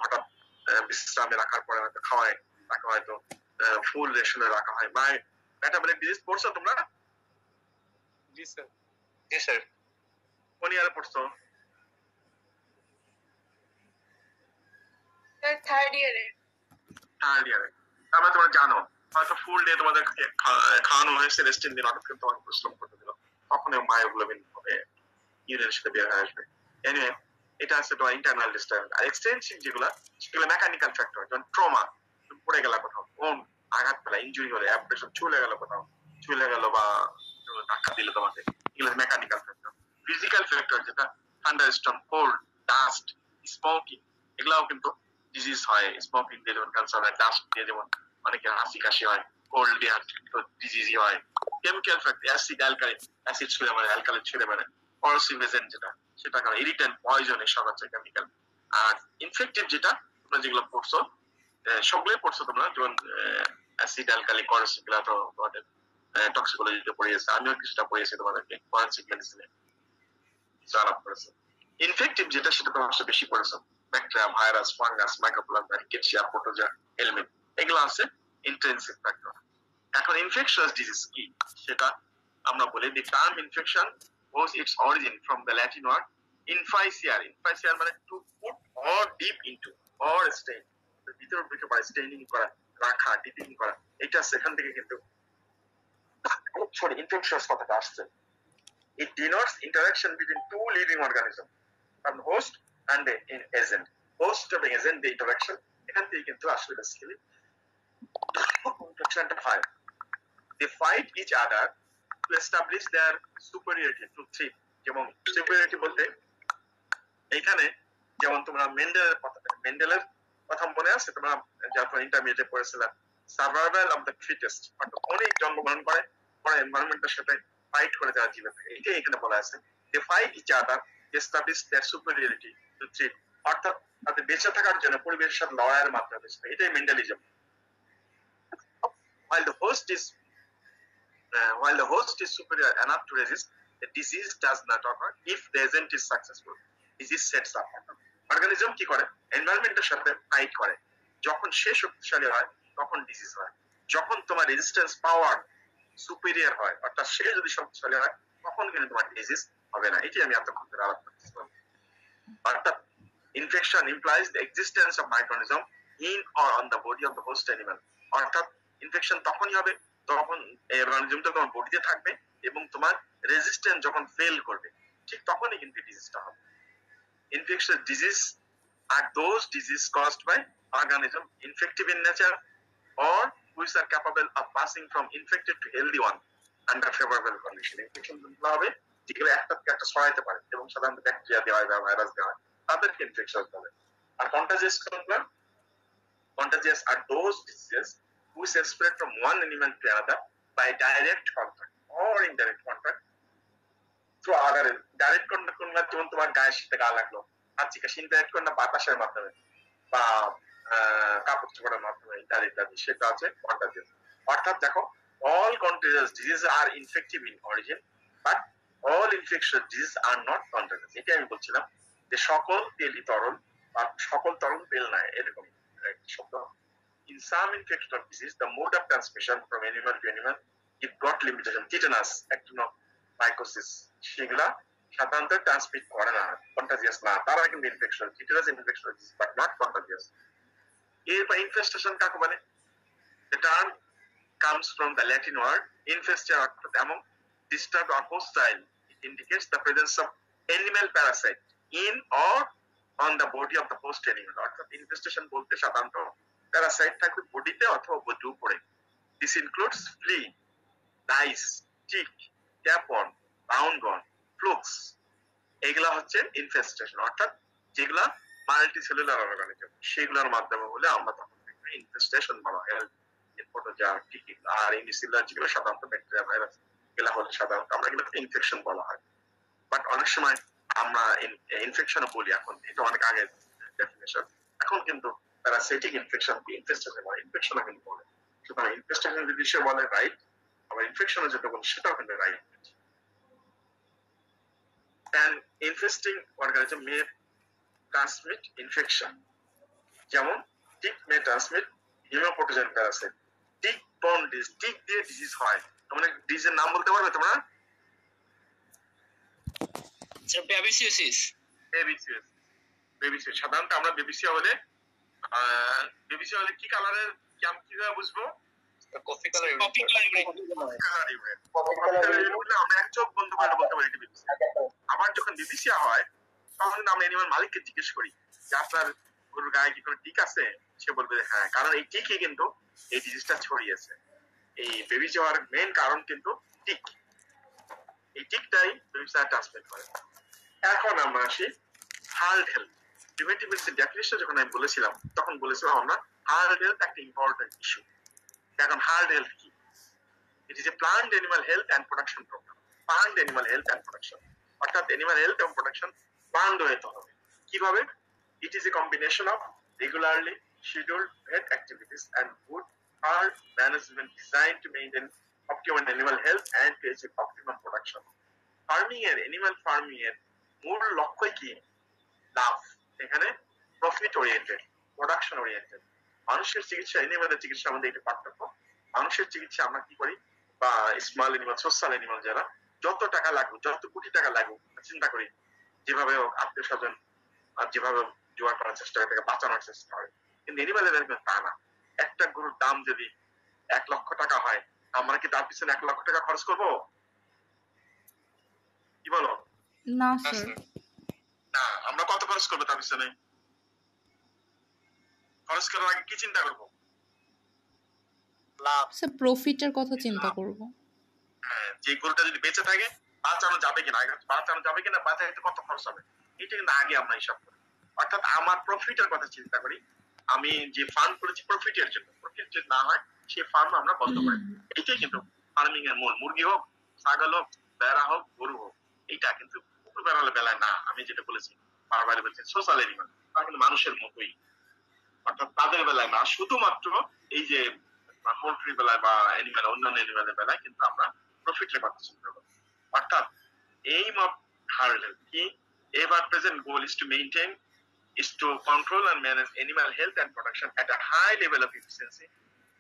হঠাৎ বিশ্রামে রাখার পরে হয়তো খাওয়ায় রাখা, হয়তো ফুল রেশনে রাখা হয়। মেটাবলিক ডিজিজ পড়ছো তোমরা? জি স্যার। জি স্যার। কোন ইয়ারে পড়ছো? থার্ড ইয়ারে। থার্ড ইয়ারে। তারপরে তোমরা জানো হয়তো ফুল ডে তোমাদের খাওয়ানো হয়েছে, রেস্টিং দিন অনেক কিন্তু তোমাকে পরিশ্রম করতে দিল, তখন মায়োগ্লোবিন হবে ইউরিনের সাথে বের হয়ে আসবে। এনিওয়ে, এটা আছে তোমার ইন্টারনাল ডিস্টারবেন্স। আর এক্সটেনসিভ যেগুলো, সেগুলো মেকানিক্যাল ফ্যাক্টর, যেমন ট্রমা, পড়ে গেল কোথাও, কোন আঘাত পেলা, ইনজুরি হলে, অ্যাব্রেশন, চলে গেল কোথাও, চলে গেল বা ধাক্কা দিল তোমাকে, এগুলো মেকানিক্যাল ফ্যাক্টর। ফিজিক্যাল ফ্যাক্টর যেটা থান্ডারস্টর্ম, কোল্ড, ডাস্ট, স্মোকিং, এগুলাও কিন্তু ডিজিজ হয়। স্মোকিং দিয়ে যেমন ক্যান্সার হয়, ডাস্ট দিয়ে যেমন অনেকে হাসি কাশি হয়, কোল্ড দিয়ে ডিজিজই হয়। Chemical factor, acid, alkali, acid ছুঁড়ে মারে, অ্যালকালি ছুঁড়ে মারে, করসিভ এজেন্ট যেটা, সেটা কারণ ইরিটেন্ট, পয়জন, এসব হচ্ছে কেমিক্যাল। আর ইনফেক্টিভ যেটা তোমরা যেগুলো পড়ছো, সবগুলোই পড়ছো তোমরা, যেমন অ্যাসিড, অ্যালকালি, করসিভ, গুলা তো তোমাদের টক্সিকোলজিতে পড়িয়েছে, আমিও কিছুটা পড়িয়েছি তোমাদেরকে ফরেনসিক মেডিসিনে আলাপ করেছে। ইনফেক্টিভ যেটা, সেটা তোমরা বেশি পড়েছো, bacteria, virus, fungus, mycoplasma, rickettsia, protozoa, element, এগুলো আছে ইন্টেনসিভ ফ্যাক্টর। এখন ইনফেকশাস ডিজিজ কি সেটা আমরা বলি। The term infection owes its origin from the Latin word inficiare. Inficiare মানে to put or deep into or stain, ভিতরে ঢুকে পড়া, স্টেইনিং করা, রাখা, ডিপিং করা, এটা সেখান থেকে কিন্তু ইনফেকশাস কথাটা আসছে। It denotes interaction between two living organisms, an host and an agent. Host এবং agent the interaction, এখান থেকে কিন্তু আসলে বেসিক্যালি ইনফেকশনটা হয়। They fight each other to establish their superiority to thrive. যেমন superiority বলতে এখানে যেমন তোমরা মেন্ডেলের কথা মনে আছে তোমরা, যখন ইন্টারমিডিয়েটে পড়েছিলাম, সার্ভাইভাল অফ দ্য ফিটেস্ট, অর্থাৎ অনেক জন্মগ্রহণ করে পরে এনভায়রনমেন্টের সাথে ফাইট করে যাওয়া জীবন থাকে, এটাই এখানে বলা আছে। They fight each other to establish their superiority to thrive, অর্থাৎ তাদের বেঁচে থাকার জন্য পরিবেশের সাথে লড়াইয়ের মাধ্যমে, এটাই Mendelism. While the host is superior enough to resist, the disease does not occur if the agent is successful. Disease sets up. Organism কি করে? এনভায়রনমেন্টের সাথে ফাইট করে, যখন সে শক্তিশালী হয় তখন ডিজিজ হয়। যখন তোমার রেজিস্ট্যান্স পাওয়ার সুপিরিয়র হয়, অর্থাৎ সে যদি শক্তিশালী হয়, তখন কিন্তু তোমার ডিজিজ হবে না। এটি আমি এতক্ষণ ধরে আলাপ করতেছিলাম। অর্থাৎ infection implies the existence of microorganism in or on the body of the host animal. অর্থাৎ ইনফেকশন তখনই হবে তখন এই অর্গানিজমটা তোমার বডিতে থাকবে এবং তোমার রেজিস্ট্যান্স যখন ফেল করবে, ঠিক তখনই কিন্তু ডিজিজটা হবে। ইনফেকশাস ডিজিজ আর those disease caused by organism infective in nature or which are capable of passing from infected to healthy one under favorable condition. Infection হবে যেগুলো একটা থেকে একটা ছড়াইতে পারে, এবং সাধারণত ব্যাকটেরিয়া দেওয়া হয় বা ভাইরাস দেওয়া হয়, তাদেরকে ইনফেকশন বলে। আর কন্টাজিয়াস কোনগুলো? Contagious are those diseases which spread from one animal to another by direct contact or indirect contact through other. Direct contact কোনগুলো? যেমন তোমার গায়ের সাথে গা লাগলো, হাঁচি কাশি, ইনডাইরেক্ট কোনটা? বাতাসের মাধ্যমে বা কাপড় চোপড়ের মাধ্যমে, ইত্যাদি, সেটা আছে কন্টাজিয়াস। অর্থাৎ দেখো, all contagious diseases are infective in origin, but all infectious diseases are not contagious. এটা আমি বলছিলাম যে সকল তেলই তরল বা সকল তরল তেল নয়, এরকম শব্দ। In some infectious disease, the mode of transmission from animal to animal, it got limitation. Tetanus, সাইকোসিস, সেগুলা সাধারণত ট্রান্সমিট করে না, কন্টাজিয়াস না, তারা কিন্তু infection, it is infection but not contagious. এরপর ইনফেস্টেশন কাকে বলে? The term comes from the Latin word infestia, অর্থাৎ এমন disturbed or hostile. It indicates the presence of animal parasite in or on the body of the host animal. অর্থাৎ infestation বলতে সাধারণত Parasite থাকবে বডিতে অথবা বডির উপরে। This includes flea, lice, tick, tapeworm, boundworm, flukes. এগুলা হচ্ছে ইনফেস্টেশন, অর্থাৎ যেগুলা মাল্টি সেলুলার অর্গানিজম, সেগুলোর মাধ্যমে হলে আমরা তখন ইনফেস্টেশন বলা হয়। আর ইউনিসেলুলার যেগুলো সাধারণত ব্যাকটেরিয়া, ভাইরাস, এগুলা হলে সাধারণত আমরা এগুলো ইনফেকশন বলা হয়। বাট অনেক সময় আমরা ইনফেকশন বলি, এখন এটা অনেক আগে ডেফিনেশন, এখন কিন্তু প্যারাসাইটিক ইনফেকশন ইনফেস্টেশন বলে, ইনফেকশন কিন্তু বলে। সুতরাং ইনফেস্টেশন যদি সে বলে রাইট, আবার ইনফেকশনে যেটা বলে সেটাও কিন্তু right. An infesting organism may transmit infection, যেমন tick may transmit haemopathogen parasite, tick borne disease, tick দিয়ে ডিজিজ হয়। তোমরা ডিজিজের নাম বলতে পারবে তোমরা? বেবিসিওসিস। বেবিসিয়া, সাধারণত আমরা বেবিসিয়া হলে কি কালারের, কিভাবে বুঝবো? কফি কালার আমরা এক চোখ বন্ধ করে বলতে পারি এটা বেবিসিয়া। আবার যখন বেবিসিয়া হয় তখন আমরা এনিমাল মালিককে জিজ্ঞেস করি যে আপনার গরুর গায়ে কি কোনো টিক আছে? সে বলবে হ্যাঁ, কারণ এই টিকই কিন্তু এই ডিজিজটা ছড়িয়েছে। এই বেবিসিয়া হওয়ার মেইন কারণ কিন্তু টিক, এই টিকটাই বেবিসিয়া ট্রান্সমিট করে। এখন আমরা আসি herd health. Preventive medicine definition যখন আমি বলেছিলাম তখন বলেছিলাম আমরা হার্ড হেলথ একটা ইম্পর্টেন্ট ইস্যু। এখন হার্ড হেলথ কি? It is a plant animal health and production programme. Plant animal health and production, অর্থাৎ অ্যানিমাল হেলথ এবং প্রোডাকশন প্লান্ট হতে হবে। কিভাবে? It is a combination of regularly scheduled health activities and good herd management design to maintain optimum animal health and to achieve optimum production. Farming এর, animal farming এর মূল লক্ষ্যই কি? লাভ। এখানে প্রফিট ওরিয়েন্টেড, প্রোডাকশন ওরিয়েন্টেড। মানুষের চিকিৎসা, এনিমালের চিকিৎসা আমাদের এটা পার্থক্য। মানুষের চিকিৎসা আমরা কি করি, বা স্মল এনিমাল, সোশ্যাল এনিমাল যারা, যত টাকা লাগুক, যত কোটি টাকা লাগুক চিন্তা করি যেভাবে আত্মীয় স্বজন যেভাবে জোগাড় করার চেষ্টা করে, তাকে বাঁচানোর চেষ্টা করে। কিন্তু এনিমালের তা না। একটা গরুর দাম যদি 1 লক্ষ টাকা হয়, আমরা কি তার পিছনে 1 লক্ষ টাকা খরচ করবো? কি বলো? না স্যার। না, আমরা কত খরচ করবো তার পিছনে? খরচ করার আগে কি চিন্তা করবো? লাভ। স্যার প্রফিটের কথা চিন্তা করব। হ্যাঁ, যে গরুটা যদি বেঁচে থাকে বাঁচানো যাবে কিনা, বাঁচাইতে কত খরচ হবে, এটা কিন্তু আগে আমরা হিসাব করি। অর্থাৎ আমার প্রফিটের কথা চিন্তা করি। আমি যে ফার্ম করেছি প্রফিটের জন্য, প্রফিট যদি না হয় সেই ফার্ম আমরা বন্ধ করি। এটাই কিন্তু ফার্মিং এর মূল। মুরগি হোক, ছাগল হোক, বেড়া হোক, গরু হোক, এইটা কিন্তু কুকুর বেড়ালের বেলায় না। আমি যেটা বলেছি বারবার বলছি, সোশ্যাল এনিমাল তারা কিন্তু মানুষের মতোই, অর্থাৎ তাদের বেলায় না, শুধুমাত্র এই যে পোল্ট্রির বেলায় বা এনিমাল, অন্যান্য এনিমালের বেলায় কিন্তু আমরা প্রফিটের কথা চিন্তা করি। অর্থাৎ এইম অফ হার্ড হেলথ কি? Ever present goal is to maintain, is to control and manage animal health and production at a high level of efficiency,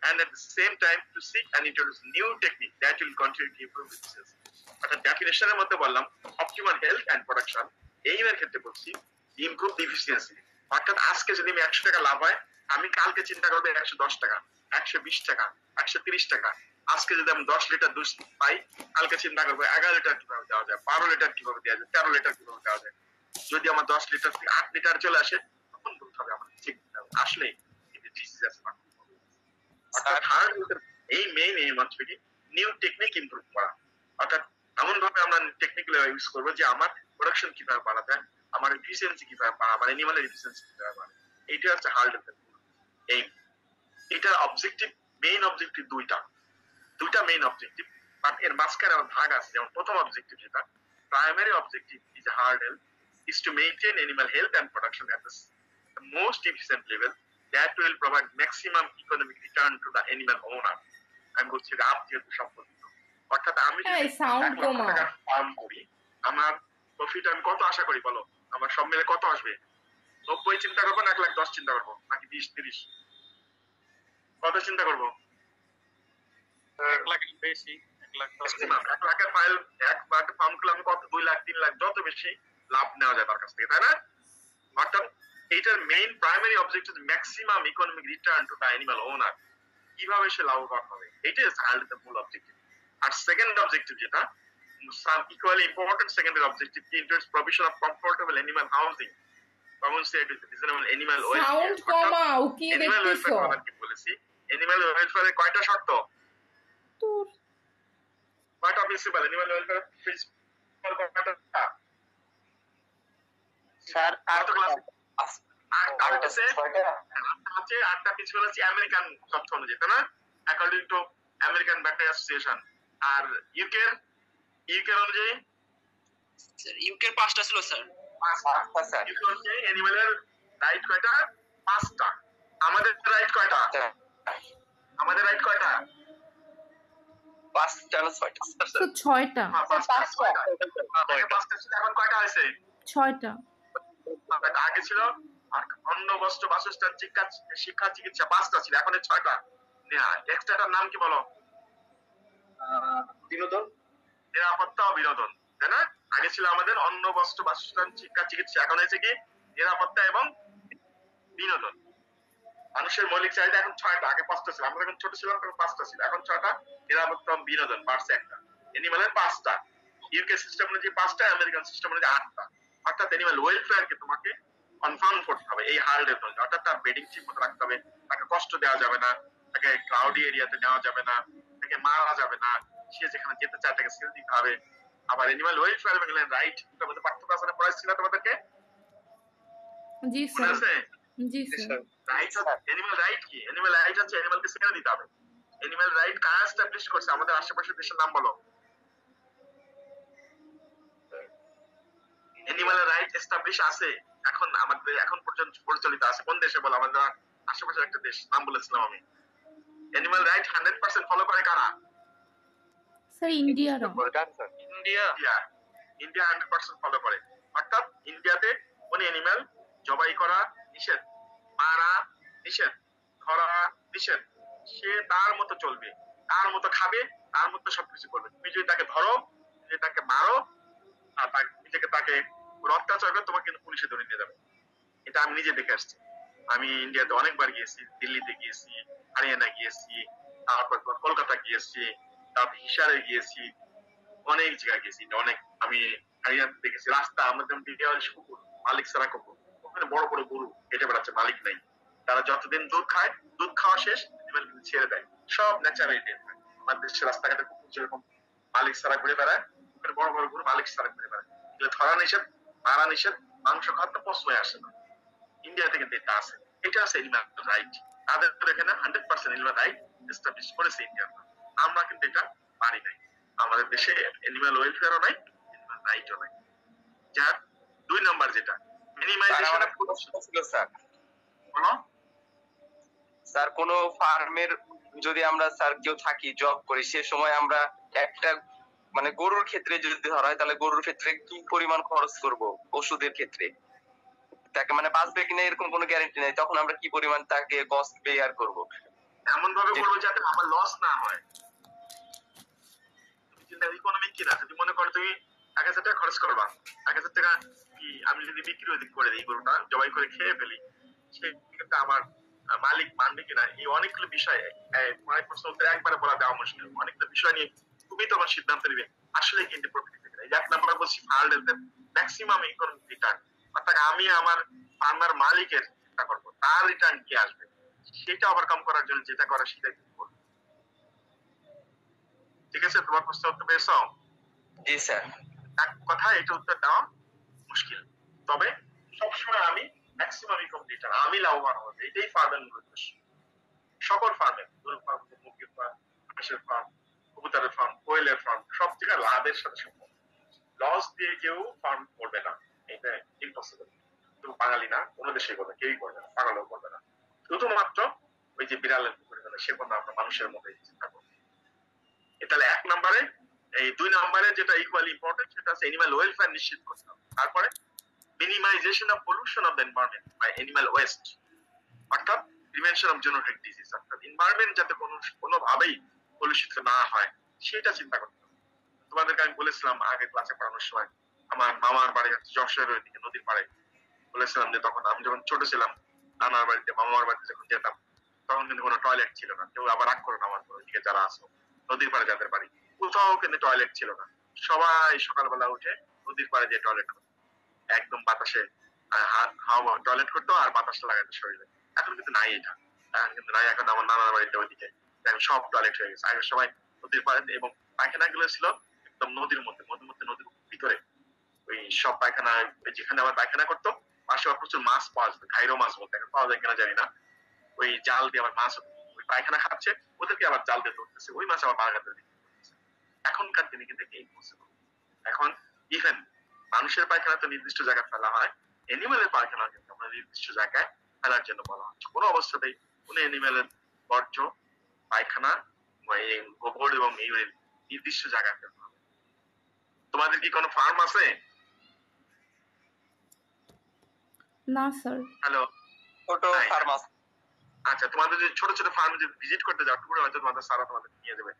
and at the same time to seek and introduce new technique that will continue to improve efficiency. অর্থাৎ ডেফিনেশনের মধ্যে বললাম optimal health and production, এইবার ক্ষেত্রে বলছি improve efficiency. অর্থাৎ আজকে যদি আমি 100 টাকা লাভ হয়, আমি কালকে চিন্তা করবো 110 টাকা, 120 টাকা, 130 টাকা। আজকে যদি আমি 10 লিটার দুধ পাই, কালকে চিন্তা করবো 11 লিটার কিভাবে দেওয়া যায়, 12 লিটার কিভাবে দেওয়া যায়, 13 লিটার কিভাবে দেওয়া যায়। যদি আমার 10 লিটার থেকে 8 লিটার চলে আসে, তখন বলতে হবে আমার ঠিক আসলে ডিজিজ আছে। অর্থাৎ হার্ড হেলথের এই মেইন এইম হচ্ছে কি নিউ টেকনিক ইমপ্রুভ করা। অর্থাৎ এমন ভাবে আমরা টেকনিক ইউজ করবো যে আমার প্রোডাকশন কিভাবে বাড়া যায়, আমার এফিসিয়েন্সি কিভাবে বাড়া, আমার এনিমালের এফিসিয়েন্সি কিভাবে বাড়ে, এইটা হচ্ছে হার্ড হেলথের এইম। এটার অবজেক্টিভ, মেইন অবজেক্টিভ দুইটা মেইন অবজেক্টিভ, বাট এর মাঝখানে আমার ভাগ আছে। যেমন প্রথম অবজেক্টিভ যেটা primary objective is herd health is to maintain animal health and production at the most efficient level that will provide maximum economic return to the animal owner. আমি বলছি লাভ যেহেতু সম্পর্কিত, অর্থাৎ আমি যদি 1 লক্ষ টাকার ফার্ম করি, আমার প্রফিট আমি কত আশা করি বলো? আমার সব মিলে কত আসবে? 90 চিন্তা করবো না 1,10,000 চিন্তা করবো, নাকি 20-30? কত চিন্তা করবো? 1 লাখ বেশি। ম্যাক্সিমাম 1 লাখের ফাইল একবার ফার্ম করলে আমি কত 2 লাখ 3 লাখ যত বেশি লাভ নেওয়া যায় তার কাছ থেকে, তাই না? অর্থাৎ এইটার main primary objective maximum economic return to the animal owner, কিভাবে সে লাভবান হবে, এটাই হার্ডের মূল অবজেক্টিভ। আর সেকেন্ড অবজেক্টিভ যেটা some equally important secondary objective includes provision of comfortable animal housing, compensated with reasonable animal welfare. Sound কমাও, কি Animal দেখতেছো? welfare কথা কি বলেছি? Animal welfare এর কয়টা শর্ত? তোর কয়টা প্রিন্সিপাল? Animal welfare প্রিন্সিপাল কয়টা? স্যার কত ক্লাস? আটটা আছে 8টা প্রিন্সিপাল আছে আমেরিকান তথ্য অনুযায়ী, তাই না? According to American bacteria association. আর ইউকে অনুযায়ী স্যার ইউকের 5টা ছিল স্যার। স্যার ইউকে অনুযায়ী অ্যানিমালের রাইট কয়টা? 5টা। আমাদের রাইট কয়টা? আমাদের রাইট কয়টা? 5টা না 6টা তো 6টা। হ্যাঁ, 5টা ছিল, এখন কয়টা হয়েছে? 6টা। আগে ছিল অন্ন বস্ত্র বাসস্থান শিক্ষা চিকিৎসা 5টা ছিল, এখন 6টা। এক্সট্রাটার নাম কি বলো? বিনোদন, নিরাপত্তা ও বিনোদন, তাই না? আগে ছিল আমাদের অন্ন বস্ত্র বাসস্থান শিক্ষা চিকিৎসা, এখন হয়েছে কি নিরাপত্তা এবং বিনোদন। মানুষের মৌলিক চাহিদা এখন 6টা, আগে 5টা ছিল। আমরা যখন ছোট ছিলাম তখন 5টা ছিল, এখন 6টা। নিরাপত্তা এবং বিনোদন বাড়ছে একটা। এনিমালের 5টা, ইউকে সিস্টেম অনুযায়ী 5টা, আমেরিকান সিস্টেম অনুযায়ী 8টা। অর্থাৎ এনিমাল ওয়েলফেয়ারকে তোমাকে কনফার্ম করতে হবে এই হার্ডের জন্য। অর্থাৎ তার বেডিং ঠিক মতো রাখতে হবে, তাকে কষ্ট দেওয়া যাবে না, তাকে ক্লাউডি এরিয়াতে নেওয়া যাবে না, তাকে মারা যাবে না, সে যেখানে যেতে চায় তাকে সেল দিতে হবে। আবার এনিমাল ওয়েলফেয়ার এবং রাইট এর মধ্যে পার্থক্য আছে না? পড়াইছিল তোমাদেরকে, জি মনে স্যার। আছে? জি স্যার। রাইট এনিমাল রাইট কি? এনিমাল রাইট হচ্ছে এনিমালকে ছেড়ে দিতে হবে। এনিমাল রাইট কারা এস্টাবলিশ করছে? আমাদের আশেপাশের দেশের নাম বলো। এনিমাল রাইট এস্টাবলিশ আছে এখন আমাদের, এখন পর্যন্ত পরিচালিত আছে কোন দেশে বলো? আমাদের আশেপাশের একটা দেশ, নাম বলেছিলাম আমি। এনিমাল রাইট 100% ফলো করে কারা? স্যার ইন্ডিয়ারা। ইন্ডিয়া। ইন্ডিয়া 100% ফলো করে। অর্থাৎ ইন্ডিয়াতে কোন এনিমাল জবাই করা নিষেধ, মারা নিষেধ, ধরা নিষেধ। সে তার মতো চলবে, তার মতো খাবে, তার মতো সবকিছু করবে। তুমি যদি তাকে ধরো, যদি তাকে মারো, আর নিজেকে তাকে অত্যাচার করে, তোমাকে কিন্তু পুলিশে ধরে নিয়ে যাবে। এটা আমি নিজে দেখে আসছি। আমি ইন্ডিয়াতে অনেকবার গিয়েছি, দিল্লিতে গিয়েছি, হরিয়ানা গিয়েছি, তারপর কলকাতা গিয়েছি, তারপর হিসারে গিয়েছি, অনেক জায়গায় গেছি। অনেক আমি হরিয়ানা দেখেছি রাস্তা আমাদের কুকুর, মালিক ছাড়া কুকুর, ওখানে বড় বড় গরু হেঁটে বেড়াচ্ছে, মালিক নাই। তারা যতদিন দুধ খায়, দুধ খাওয়া শেষ ছেড়ে দেয়, সব ন্যাচারাল। আমাদের দেশের রাস্তাঘাটে কুকুর যেরকম মালিক ছাড়া ঘুরে বেড়ায়, ওখানে বড় বড় গরু মালিক ছাড়া ঘুরে বেড়ায়। ধরা নিষেধ, মারা নিষেধ, মাংস খাওয়ার তো প্রশ্নই আসে না। ইন্ডিয়াতে কিন্তু এটা আছে, এটা আছে এনিম্যাল রাইট। তাদের এখানে 100% এনিম্যাল রাইট এস্টাবলিশ করেছে ইন্ডিয়া। আমরা কিন্তু এটা পারি নাই। আমাদের দেশে এনিম্যাল ওয়েলফেয়ারও নাই, এনিম্যাল রাইটও নাই। যার 2 নাম্বার যেটা মিনিমাইজেশন ছিল স্যার। বলো স্যার কোন ফার্মের যদি আমরা স্যার কেউ থাকি জব করি, সে সময় আমরা একটা মানে গরুর ক্ষেত্রে যদি ধরা হয়, তাহলে গরুর ক্ষেত্রে কি পরিমাণ খরচ করব ওষুধের ক্ষেত্রে, তাকে মানে বাঁচবে কিনা এরকম কোনো গ্যারান্টি নেই, তখন আমরা কি পরিমাণ তাকে কস্ট বেয়ার করব? এমন ভাবে বলবো যাতে আমার লস না হয়। তুমি চিন্তা ইকোনমিক কিনা, যদি মনে করো তুমি 1000 টাকা খরচ করবা, 1000 টাকা কি আমি যদি বিক্রি করে দিই, গরুটা জবাই করে খেয়ে ফেলি, সেক্ষেত্রে আমার মালিক মানবে কিনা, এই অনেকগুলো বিষয় অনেক প্রশ্ন উত্তর একবারে বলা দেওয়া মুশকিল। অনেকগুলো বিষয় নিয়ে তুমি তখন সিদ্ধান্ত নিবে আসলে কিন্তু প্রফিট থেকে। এই 1 নাম্বার বলছি ফার্মের ম্যাক্সিমাম ইকোনমিক রিটার্ন, অর্থাৎ আমি আমার ফার্মার মালিকের চিন্তা করবো তার রিটার্ন কি আসবে, সেটা ওভারকাম করার জন্য যেটা করা সেটাই করবো। ঠিক আছে, তোমার প্রশ্ন উত্তর পেয়েছো? জি স্যার। এক কথা এটা উত্তর দেওয়া মুশকিল, তবে সবসময় আমি ম্যাক্সিমাম ইনকাম রিটার্ন, আমি লাভবান হবো, এটাই ফার্মের মূল উদ্দেশ্য। সকল ফার্মে, গরু ফার্ম, মুরগির ফার্ম, হাঁসের ফার্ম, কবুতরের ফার্ম, কোয়েলের ফার্ম, সব জায়গায় লাভের সাথে সম্পর্ক। লস দিয়ে কেউ ফার্ম করবে না, এটা ইম্পসিবল। শুধু বাঙালি না, কোনো দেশে করবে, কেউই করবে না, পাগলও করবে না। শুধুমাত্র ওই যে বিড়ালের পুকুরে গেলে সে কোনো আমরা মানুষের মধ্যে চিন্তা করবো। তাহলে 1 নম্বরে, এই 2 নম্বরে যেটা ইকুয়ালি ইম্পর্টেন্ট সেটা হচ্ছে এনিম্যাল ওয়েলফেয়ার নিশ্চিত করতে হবে। তারপরে minimisation of pollution of the environment by animal waste, অর্থাৎ প্রিভেনশন অফ জুনোটিক ডিজিজ, অর্থাৎ এনভায়রনমেন্ট যাতে কোনোভাবেই কলুষিত না হয়, সেটা চিন্তা করতে হবে। তোমাদেরকে আমি বলেছিলাম আগে ক্লাসে পড়ানোর সময়, আমার মামার বাড়ি হচ্ছে যশোরের ওইদিকে নদীর পাড়ে। বলেছিলাম যে তখন আমি যখন ছোট ছিলাম, নানার বাড়িতে মামার বাড়িতে যখন যেতাম, তখন কিন্তু কোনো টয়লেট ছিল না। কেউ আবার রাগ করো না আমার উপর, ওইদিকে যারা আসো নদীর পাড়ে যাদের বাড়ি, কোথাও কিন্তু টয়লেট ছিল না। সবাই সকালবেলা উঠে নদীর পাড়ে দিয়ে টয়লেট করতো, একদম বাতাসে হাওয়া টয়লেট করতো আর বাতাসটা লাগাতো শরীরে। এখন কিন্তু নাই এটা, এখন কিন্তু নাই। এখন আমার নানার বাড়িতে ওইদিকে এখন সব টয়লেট হয়ে গেছে। আগে সবাই নদীর পাড়ে, এবং পায়খানা গুলো ছিল একদম নদীর মধ্যে, নদীর ভিতরে। ওই সব পায়খানা, যেখানে আবার পায়খানা করতো পাশে আবার প্রচুর মাছ পাওয়া যেত, ঘাইরো মাছ বলতে, এখন পাওয়া যায় কিনা জানি না। ওই জাল দিয়ে আবার মাছ, ওই পায়খানা খাচ্ছে ওদেরকে আবার জাল দিয়ে ধরতেছে, ওই মাছ আবার বাগাতে দিচ্ছে। এখনকার দিনে কিন্তু ইম্পসিবল। এখন ইভেন মানুষের পায়খানা তো নির্দিষ্ট জায়গায় ফেলা হয়, এনিমেলের পায়খানা কিন্তু আমরা নির্দিষ্ট জায়গায় ফেলার জন্য বলা হচ্ছে। কোনো অবস্থাতেই কোনো এনিমেলের বর্জ্য পায়খানা, গোবর এবং ইউরিন নির্দিষ্ট জায়গায় ফেলতে হবে। তোমাদের কি কোনো ফার্ম আছে? না স্যার। হ্যালো, ছোট ফার্মাস। আচ্ছা, তোমাদের যদি ছোট ছোট ফার্মে যদি ভিজিট করতে যাও, টুকুরে হয়তো তোমাদের সারা তোমাদের নিয়ে যাবে।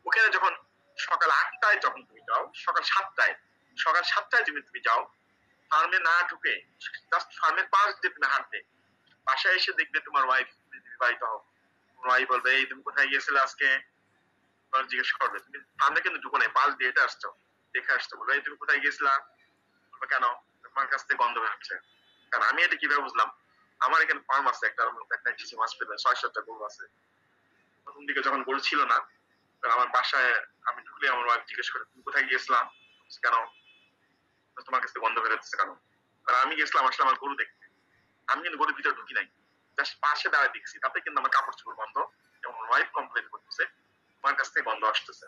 ওখানে যখন সকাল 8টায় যখন তুমি যাও, সকাল 7টায় তুমি যাও, ফার্মে না ঢুকে জাস্ট ফার্মের পাশ দিয়ে তুমি হাঁটবে, বাসায় এসে দেখবে তোমার ওয়াইফ বিবাহিত হোক, ওয়াইফ বলবে এই তুমি কোথায় গিয়েছিলে আজকে, জিজ্ঞেস করবে। তুমি ফার্মে কিন্তু ঢুকো নাই, পাশ দিয়ে এটা আসছো, দেখে আসছো, বলবে এই তুমি কোথায় গিয়েছিলা, বলবে কেন, তোমার কাছ থেকে গন্ধ বেরোচ্ছে। কারণ আমি এটা কিভাবে বুঝলাম, আমার এখানে ফার্ম আছে একটা, কিছু মাছ পেলে 6-7টা গরু আছে। প্রথম দিকে যখন গরু ছিল না, আমার বাসায় আমি ঢুকলে আমার ওয়াইফ জিজ্ঞেস করে তুমি কোথায় গিয়েছিলাম, কেন, তোমার কাছে গন্ধ বেরোচ্ছে কেন। কারণ আমি গেছিলাম আসলে আমার গরু দেখতে, আমি কিন্তু গরুর ভিতরে ঢুকি নাই, জাস্ট পাশে দাঁড়ায় দেখছি, তাতে কিন্তু আমার কাপড় চোপড় বন্ধ, এবং ওয়াইফ কমপ্লেন করতেছে তোমার কাছ থেকে গন্ধ আসতেছে।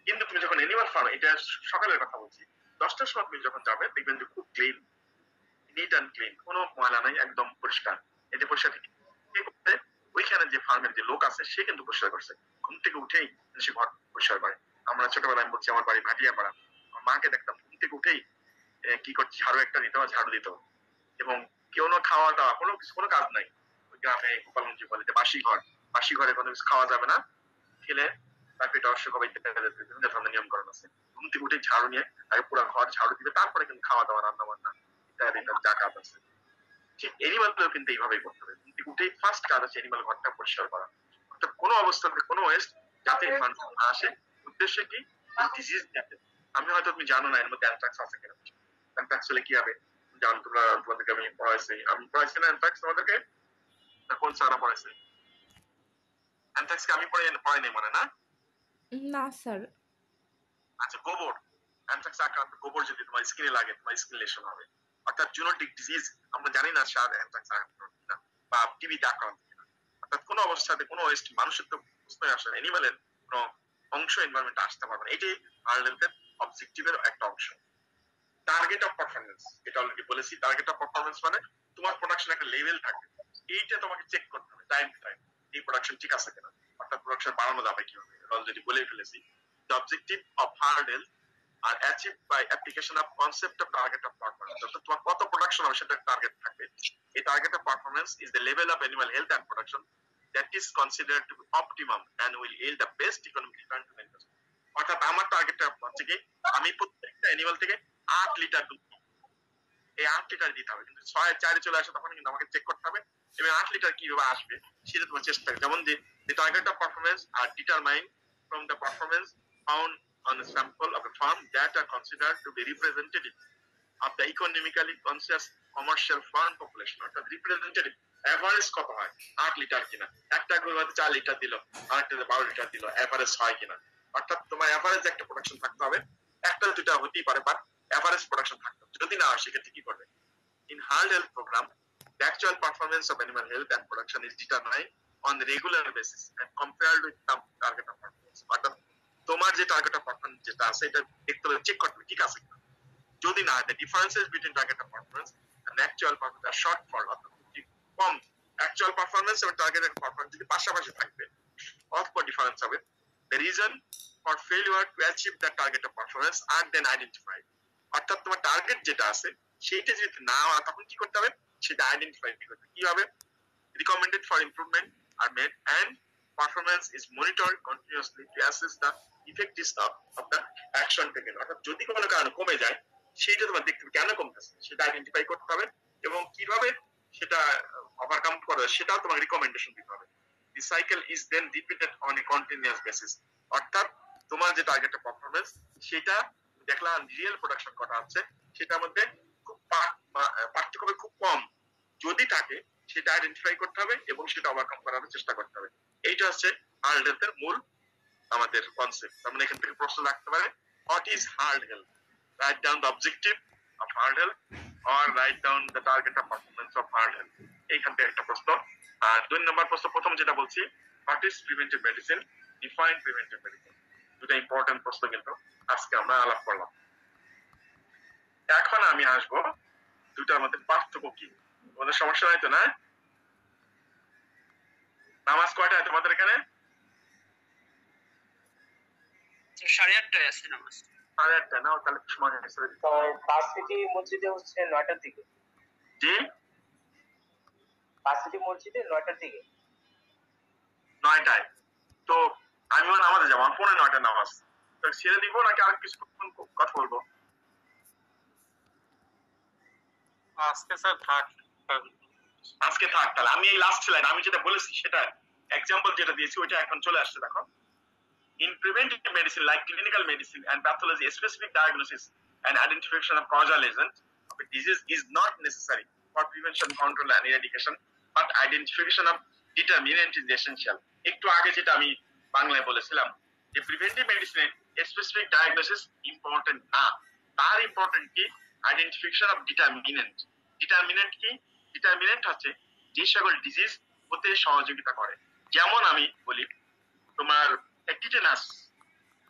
কিন্তু তুমি যখন এনিমাল ফার্ম, এটা সকালের কথা বলছি, 10টার সময় তুমি যখন যাবে দেখবেন যে খুব ক্লিন, নিট অ্যান্ড ক্লিন, কোনো ময়লা নাই, একদম পরিষ্কার। এই যে পরিষ্কার থেকে ওইখানে যে ফার্মের যে লোক আছে সে কিন্তু পরিষ্কার করছে, ঘুম থেকে উঠেই সে ঘর পরিষ্কার করে। আমরা ছোটবেলায়, আমি বলছি আমার বাড়ি ভাটিয়াপাড়া, আমার মাকে দেখতাম ঘুম থেকে উঠেই কি করছে, ঝাড়ু একটা দিত, ঝাড়ু দিত। এবং কোনো খাওয়া দাওয়া, কোনো কাজ নাই। ওই গ্রামে গোপালগঞ্জ বলে যে বাসি ঘরে কোনো কিছু খাওয়া যাবে না, খেলে তার পেটে অসুখ হবে, বিভিন্ন ধরনের নিয়ম কারণ আছে। ঘুম থেকে উঠে ঝাড়ু নিয়ে আগে পুরো ঘর ঝাড়ু দিবে, তারপরে কিন্তু খাওয়া দাওয়া, রান্না বান্না ইত্যাদি যা কাজ আছে। ঠিক এনিমালগুলো কিন্তু এইভাবেই করতে হবে। ঘুম থেকে উঠেই ফার্স্ট কাজ আছে এনিমাল ঘরটা পরিষ্কার করা। অর্থাৎ কোনো অবস্থাতে কোনো ওয়েস্ট যাতে না আসে, উদ্দেশ্য কি, ডিজিজ যাতে। আমি হয়তো তুমি জানো না এর মধ্যে অ্যানথ্রাক্স আছে কিনা। অ্যানথ্রাক্স হলে কি হবে জানো তোমরা, তোমাদেরকে আমি পড়াইছি না অ্যানথ্রাক্স তোমাদেরকে, না কোন স্যারা পড়াইছে? অ্যানথ্রাক্সকে আমি পড়াই নাই মনে না? না স্যার। আচ্ছা, গোবর, অ্যানথ্রাক্স আক্রান্ত গোবর যদি তোমার স্কিনে লাগে, তোমার স্কিন লেশন হবে। অর্থাৎ জুনোটিক ডিজিজ, আমরা জানি না সার অ্যানথ্রাক্স আক্রান্ত কিনা বা টিবিতে আক্রান্ত কিনা। অর্থাৎ কোনো অবস্থাতে কোনো ওয়েস্ট, মানুষের তো প্রশ্নই আসে না, এনিমেলের কোনো অংশ এনভায়রনমেন্টে আসতে পারবে না। এটাই হার্ডেলথের অবজেক্টিভের একটা অংশ। টার্গেট অফ পারফরমেন্স, এটা অলরেডি বলেছি। টার্গেট অফ পারফরমেন্স মানে তোমার প্রোডাকশন একটা লেভেল থাকবে, এইটা তোমাকে চেক করতে হবে টাইম টু টাইম, এই প্রোডাকশন ঠিক আছে কিনা, অর্থাৎ প্রোডাকশন বাড়ানো যাবে কিভাবে, অলরেডি বলে ফেলেছি। The objective of hard health are achieved by application of concept of target of performance. অর্থাৎ তোমার কত প্রোডাকশন হবে সেটা টার্গেট থাকবে। এই target of performance is the level of animal health and production that is considered to be optimum and will yield the best economic return to the industry. অর্থাৎ আমার টার্গেটটা হচ্ছে কি, আমি প্রত্যেকটা অ্যানিমাল থেকে 8 লিটার দুধ, এই 8 লিটার দিতে হবে। কিন্তু 6-4 চলে আসে তখন কিন্তু আমাকে চেক করতে হবে এবং 8 লিটার কিভাবে আসবে সেটা তোমার চেষ্টা করবে। যেমন যে টার্গেট অফ পারফরমেন্স আর determine from the performance found on a sample of a farm that are considered to be representative of the economically conscious commercial farm population. অর্থাৎ রিপ্রেজেন্টেটিভ এভারেজ কত হয়, 8 লিটার কিনা, একটা গরু হয়তো 4 লিটার দিল, আরেকটা 12 লিটার দিল, এভারেজ হয় কিনা। অর্থাৎ তোমার এভারেজ একটা প্রোডাকশন থাকতে হবে, একটা দুটা হতেই পারে, বাট এভারেজ প্রোডাকশন থাকতে হবে। যদি না হয় সেক্ষেত্রে কি করবে? In hard health program, the actual performance of animal health and production is determined on the regular basis and compared with the target of performance. অর্থাৎ তোমার যে টার্গেট অফ পারফরমেন্স যেটা আছে এটা দেখতে হবে, চেক করতে হবে ঠিক আছে কিনা। যদি না, the differences between target of performance and actual performance are shortfall, অর্থাৎ কম actual performance এবং target of performance যদি পাশাপাশি থাকবে, অল্প ডিফারেন্স হবে, the reason for failure to achieve the target of performance are then identified. অর্থাৎ তোমার টার্গেট যেটা আছে সেইটা যদি না হয় তখন কি করতে হবে, সেটা আইডেন্টিফাই করতে হবে। কি হবে? Recommended for improvement are made, and performance is monitored continuously to assess the effectiveness of the action taken. অর্থাৎ যদি কোনো কারণে কমে যায় সেটা তোমার দেখতে হবে কেন কমতেছে সেটা আইডেন্টিফাই করতে হবে এবং কিভাবে সেটা ওভারকাম করা যায় সেটাও তোমার রিকমেন্ডেশন দিতে হবে। The cycle is then repeated on a continuous basis. অর্থাৎ তোমার যে টার্গেটের পারফরমেন্স সেটা দেখলাম রিয়েল প্রোডাকশন করা হচ্ছে সেটার মধ্যে খুব পার্থক্য খুব কম যদি থাকে সেটা আইডেন্টিফাই করতে হবে এবং সেটা ওভারকাম করার চেষ্টা করতে হবে। এইটা হচ্ছে হার্ড হেলথের মূল আমাদের কনসেপ্ট। তার মানে এখান থেকে প্রশ্ন রাখতে পারে what is herd health, write down the objective of hard health or write down the target of performance of hard health. এইখান থেকে একটা প্রশ্ন। আর 2 নম্বর প্রশ্ন প্রথম যেটা বলছি what is preventive medicine, define preventive medicine. দুটো ইম্পর্টেন্ট প্রশ্ন কিন্তু আজকে আমরা আলাপ করলাম। এখন আমি আসবো দুটার মধ্যে পার্থক্য কি। তোমাদের সমস্যা নাই তো? না, নামাজ কয়টায় তোমাদের এখানে? 8:30 আছে নামাজ। 8:30 না, তাহলে সময় হয়েছে। ভার্সিটি মসজিদে হচ্ছে 9টার দিকে। জি, ভার্সিটি মসজিদে 9টার দিকে। 9টায় তো আমিও নামাজে যাবো, আমার 9:45 নামাজ। তো ছেড়ে দিব নাকি আর কিছু কথা বলবো? আজকে স্যার থাক। আজকে থাক। তাহলে আমি এই লাস্ট লাইন আমি যেটা বলেছি সেটা এক্সাম্পল যেটা দিয়েছি ওইটা এখন চলে আসছে। দেখো, in preventive medicine like clinical medicine and pathology, a specific diagnosis and identification of causal agent of a disease is not necessary for prevention, control and eradication, but identification of determinant is essential. একটু আগে যেটা আমি বাংলায় বলেছিলাম যে preventive মেডিসিনে specific diagnosis important না, তার important কি আইডেন্টিফিকেশন অফ ডিটারমিনেন্ট। ডিটারমিনেন্ট কি? ডিটারমিনেন্ট হচ্ছে যে সকল ডিজিজ হতে সহযোগিতা করে। যেমন আমি বলি তোমার টিটেনাস,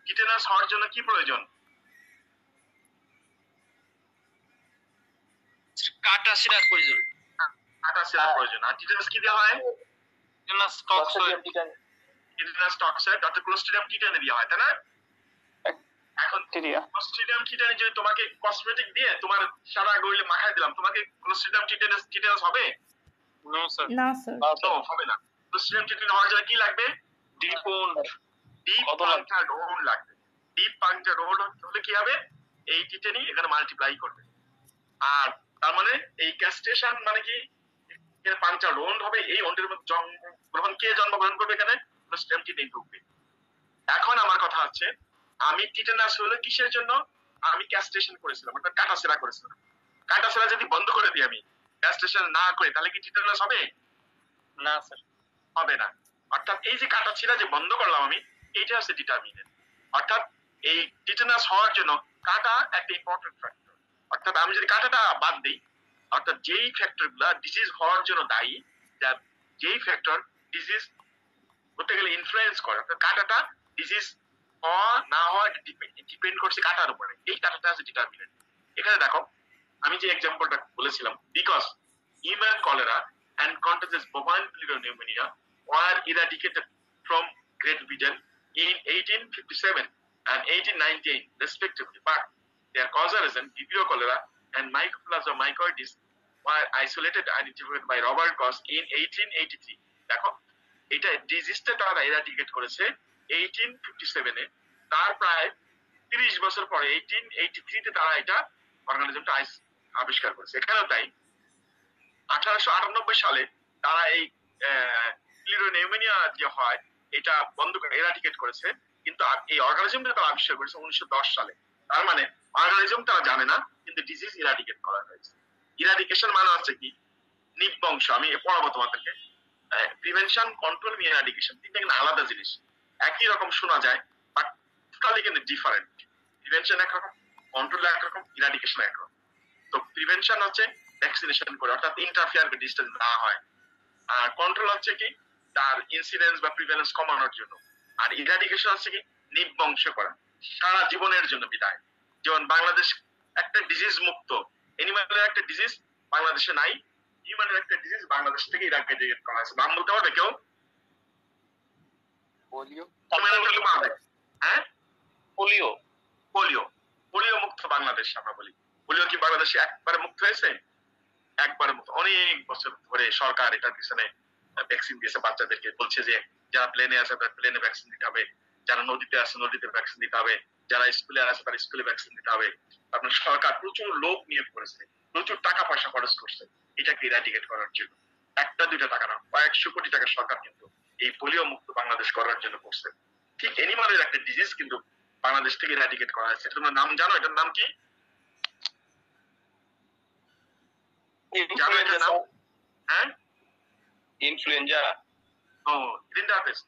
টিটেনাস হওয়ার জন্য কি প্রয়োজন? কাটা ছিঁড়ার প্রয়োজন। কাটা ছিঁড়ার প্রয়োজন। আর টিটেনাস কি দেওয়া হয়? Tetanus toxoid. টিটেনাস টক্সয়েড অর্থাৎ ক্লোস্ট্রিডিয়াম টিটানে দেওয়া হয়, তাই না? এখন ক্লোস্ট্রিডিয়াম টিটানে যদি তোমাকে কসমেটিক দিয়ে তোমার সারা গইলে মাখায় দিলাম, তোমাকে ক্লোস্ট্রিডিয়াম টিটানাস হবে? No sir. না স্যার। তো হবে না। ক্লোস্ট্রিডিয়াম টিটান হওয়ার জন্য কি লাগবে? ডিপ পাংচারড হোল লাগবে। ডিপ পাংচারড হোল হলে কি হবে? এই টিটেনি এখানে মাল্টিপ্লাই করবে। আর তার মানে এই ক্যাস্ট্রেশন মানে কি এখানে পাংচারড হোল হবে, এই হোলের মধ্যে জন্মগ্রহণ করবে এখানে ক্লোস্ট্রিডিয়াম টিটেন ঢুকবে। এখন আমার কথা হচ্ছে আমি টিটেনাস হলো কিসের জন্য? আমি ক্যাস্ট্রেশন করেছিলাম, অর্থাৎ কাটাছেঁড়া করেছিলাম। কাটাছেঁড়া যদি বন্ধ করে দিই আমি ক্যাস্ট্রেশন না করে তাহলে কি টিটেনাস হবে? না স্যার, হবে না। অর্থাৎ এই যে কাটাছেঁড়া যে বন্ধ করলাম আমি, এইটা হচ্ছে ডিটারমিনেন্ট। অর্থাৎ এই টিটেনাস হওয়ার জন্য কাটা একটা ইম্পর্টেন্ট ফ্যাক্টর। অর্থাৎ আমি যদি কাটাটা বাদ দিই, অর্থাৎ যেই ফ্যাক্টর গুলা ডিজিজ হওয়ার জন্য দায়ী, যেই ফ্যাক্টর ডিজিজ হতে গেলে ইনফ্লুয়েন্স করে, অর্থাৎ কাটাটা ডিজিজ হওয়া না হওয়া ডিপেন্ড করছে কাটার উপরে, এই কাটাটা আছে ডিটারমিনেন্ট। এখানে দেখো আমি যে এক্সাম্পলটা বলেছিলাম, because human cholera and contagious bovine pneumonia were eradicated from Great Britain in 1857 and 1898 respectively, but their causal agent Vibrio cholera and Mycoplasma mycoides were isolated and identified by Robert Koch in 1883. দেখো এটা ডিজিজটা তারা এরাডিকেট করেছে 1857 এ, তার প্রায় 30 বছর পরে 1883 তে তারা এটা অর্গানিজমটা আবিষ্কার করেছে। এখানেও তাই 1898 সালে তারা এই ক্লিরোনিউমোনিয়া যে হয় এটা বন্ধ করে এরাডিকেট করেছে, কিন্তু এই অর্গানিজমটা তারা আবিষ্কার করেছে 1910 সালে। তার মানে অর্গানিজম তারা জানে না, কিন্তু ডিজিজ ইরাডিকেট করা হয়েছে। ইরাডিকেশন মানে হচ্ছে কি নিবংশ। আমি পড়াবো তোমাদেরকে। প্রিভেনশন, কন্ট্রোল, ইরাডিকেশন তিনটা কিন্তু আলাদা জিনিস। একই রকম শোনা যায় বাট টোটালি কিন্তু ডিফারেন্ট। প্রিভেনশন একরকম, কন্ট্রোল একরকম, ইরাডিকেশন একরকম। তো প্রিভেনশন হচ্ছে ভ্যাকসিনেশন করে, অর্থাৎ ইন্টারফেয়ার ডিস্টেন্স না হয়। আর কন্ট্রোল হচ্ছে কি তার ইনসিডেন্স বা প্রিভ্যালেন্স কমানোর জন্য। আর ইরাডিকেশন হচ্ছে কি নিবংশ করা, সারা জীবনের জন্য বিদায়। যেমন বাংলাদেশ একটা ডিজিজ মুক্ত, এনিম্যালের একটা ডিজিজ বাংলাদেশে নাই, হিউম্যানের একটা ডিজিজ বাংলাদেশ থেকে ইরাডিকেট করা হয়েছে। নাম বলতে পারবে কেউ? পোলিও। হ্যাঁ, পোলিও। পোলিও, পোলিও মুক্ত বাংলাদেশ আমরা বলি। পোলিও কি বাংলাদেশে একবারে মুক্ত হয়েছে? একবারে মুক্ত। অনেক বছর ধরে সরকার এটার পিছনে ভ্যাকসিন দিয়েছে বাচ্চাদেরকে, বলছে যে যারা প্লেনে আসে তারা প্লেনে ভ্যাকসিন দিতে হবে, যারা নদীতে আসে নদীতে ভ্যাকসিন দিতে হবে, যারা স্কুলে আসে তারা স্কুলে ভ্যাকসিন দিতে হবে। আপনার সরকার প্রচুর লোক নিয়োগ করেছে, প্রচুর টাকা পয়সা খরচ করছে এটাকে ইরাডিকেট করার জন্য। একটা দুইটা টাকা না, কয়েকশো কোটি টাকা সরকার কিন্তু এই পোলিও মুক্ত বাংলাদেশ করার জন্য করছে। ঠিক এনিমালের একটা ডিজিজ কিন্তু বাংলাদেশ থেকে ইরাডিকেট করা হয়েছে। তোমরা নাম জানো, এটার নাম কি জানো এটার নাম? হ্যাঁ, ইনফ্লুয়েঞ্জা। ও রিন্ডারপেস্ট।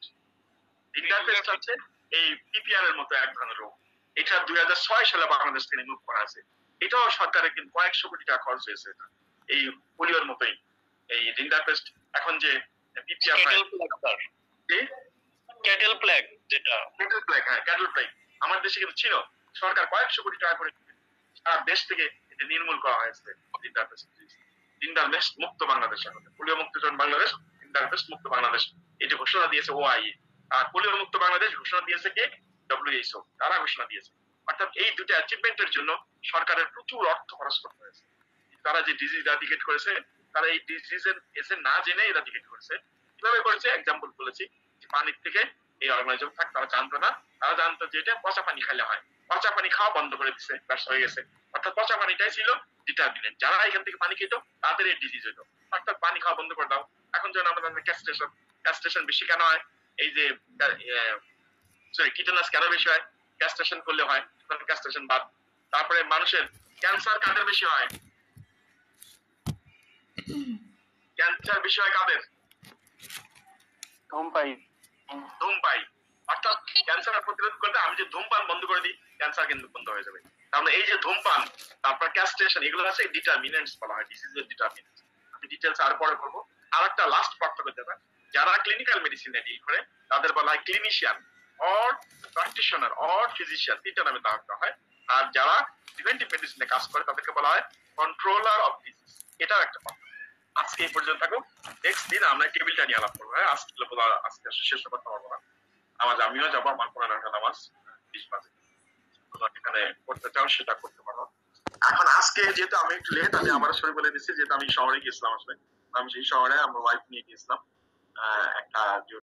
রিন্ডারপেস্ট হচ্ছে এই পিপিআর এর মতো এক ধরনের রোগ। এটা 2006 সালে বাংলাদেশ থেকে রিমুভ করা আছে। এটাও সরকারের কিন্তু কয়েকশো কোটি টাকা খরচ হয়েছে। এটা এই পোলিওর মতোই এই রিন্ডারপেস্ট এখন যে পিপিআর ক্যাটেল প্লেগ যেটা ক্যাটেল প্লেগ, হ্যাঁ ক্যাটেল প্লেগ আমার দেশে কিন্তু ছিল। সরকার কয়েকশো কোটি টাকা করে সারা দেশ থেকে এটা নির্মূল করা হয়েছে। রিন্ডারপেস্ট মুক্ত বাংলাদেশ, এখন পোলিও মুক্ত বাংলাদেশ, রিন্ডারপেস্ট মুক্ত বাংলাদেশ এটা ঘোষণা দিয়েছে ওআইএ। আর পোলিও মুক্ত বাংলাদেশ ঘোষণা দিয়েছে কে? ডব্লিউএইচও, তারা ঘোষণা দিয়েছে। অর্থাৎ এই দুটো অ্যাচিভমেন্টের জন্য সরকারের প্রচুর অর্থ খরচ করতে হয়েছে। তারা যে ডিজিজ ইরাডিকেট করেছে, তারা এই ডিজিজের এসে না জেনে ইরাডিকেট করেছে। কিভাবে করেছে? এক্সাম্পল বলেছি, পানির থেকে এই অর্গানিজম থাক, তারা জানতো না। তারা জানতো যে এটা পচা পানি খেলে হয়, পচা পানি খাওয়া বন্ধ করে দিচ্ছে, ব্যাস হয়ে গেছে। অর্থাৎ পচা পানিটাই ছিল ডিটারমিনেন্ট। যারা এখান থেকে পানি খেত তাদের এই ডিজিজ হতো। অর্থাৎ পানি খাওয়া বন্ধ করে দাও। এখন যেন আমাদের ক্যাস্ট্রেশন বেশি কেন হয়? এই যে কিটোনাস কেন বেশি হয়? ক্যাস্ট্রেশন করলে হয়, ক্যাস্ট্রেশন বাদ। তারপরে মানুষের ক্যান্সার কাদের বেশি হয়? ক্যান্সার বেশি হয় কাদের? ধূমপাই। ধূমপাই। অর্থাৎ ক্যান্সার প্রতিরোধ করতে আমি যে ধূমপান বন্ধ করে দিই, ক্যান্সার কিন্তু বন্ধ হয়ে যাবে। তাহলে এই যে ধূমপান, তারপর ক্যাস্ট্রেশন, এগুলো আছে ডিটারমিনেন্টস বলা হয়, ডিজিজের ডিটারমিনেন্টস। আমি ডিটেলস আর পরে করবো। আর একটা লাস্ট পার্থক্য যেটা, যারা ক্লিনিক্যাল মেডিসিনে ডিল করে তাদের বলা হয় clinician or practitioner or physician, তিনটা নামে ডাকা হয়। আর যারা প্রিভেন্টিভ মেডিসিনে কাজ করে তাদেরকে বলা হয় কন্ট্রোলার অফ ডিজিজ। এটাও একটা পার্থক্য। আজকে এই পর্যন্ত থাকুক, নেক্সট দিন আমরা টেবিলটা নিয়ে আলাপ করবো। হ্যাঁ, আজকে শেষ করতে পারবো না। আমিও যাবো, আমার কোরআন নামাজ 20 বাজে। এখানে করতে চাও সেটা করতে পারো। এখন আজকে যেহেতু আমি একটু লেট, আমি আবার শুরু বলে দিচ্ছি, যেহেতু আমি শহরে গিয়েছিলাম আসলে। আমি সেই শহরে আমার ওয়াইফ নিয়ে গিয়েছিলাম একটা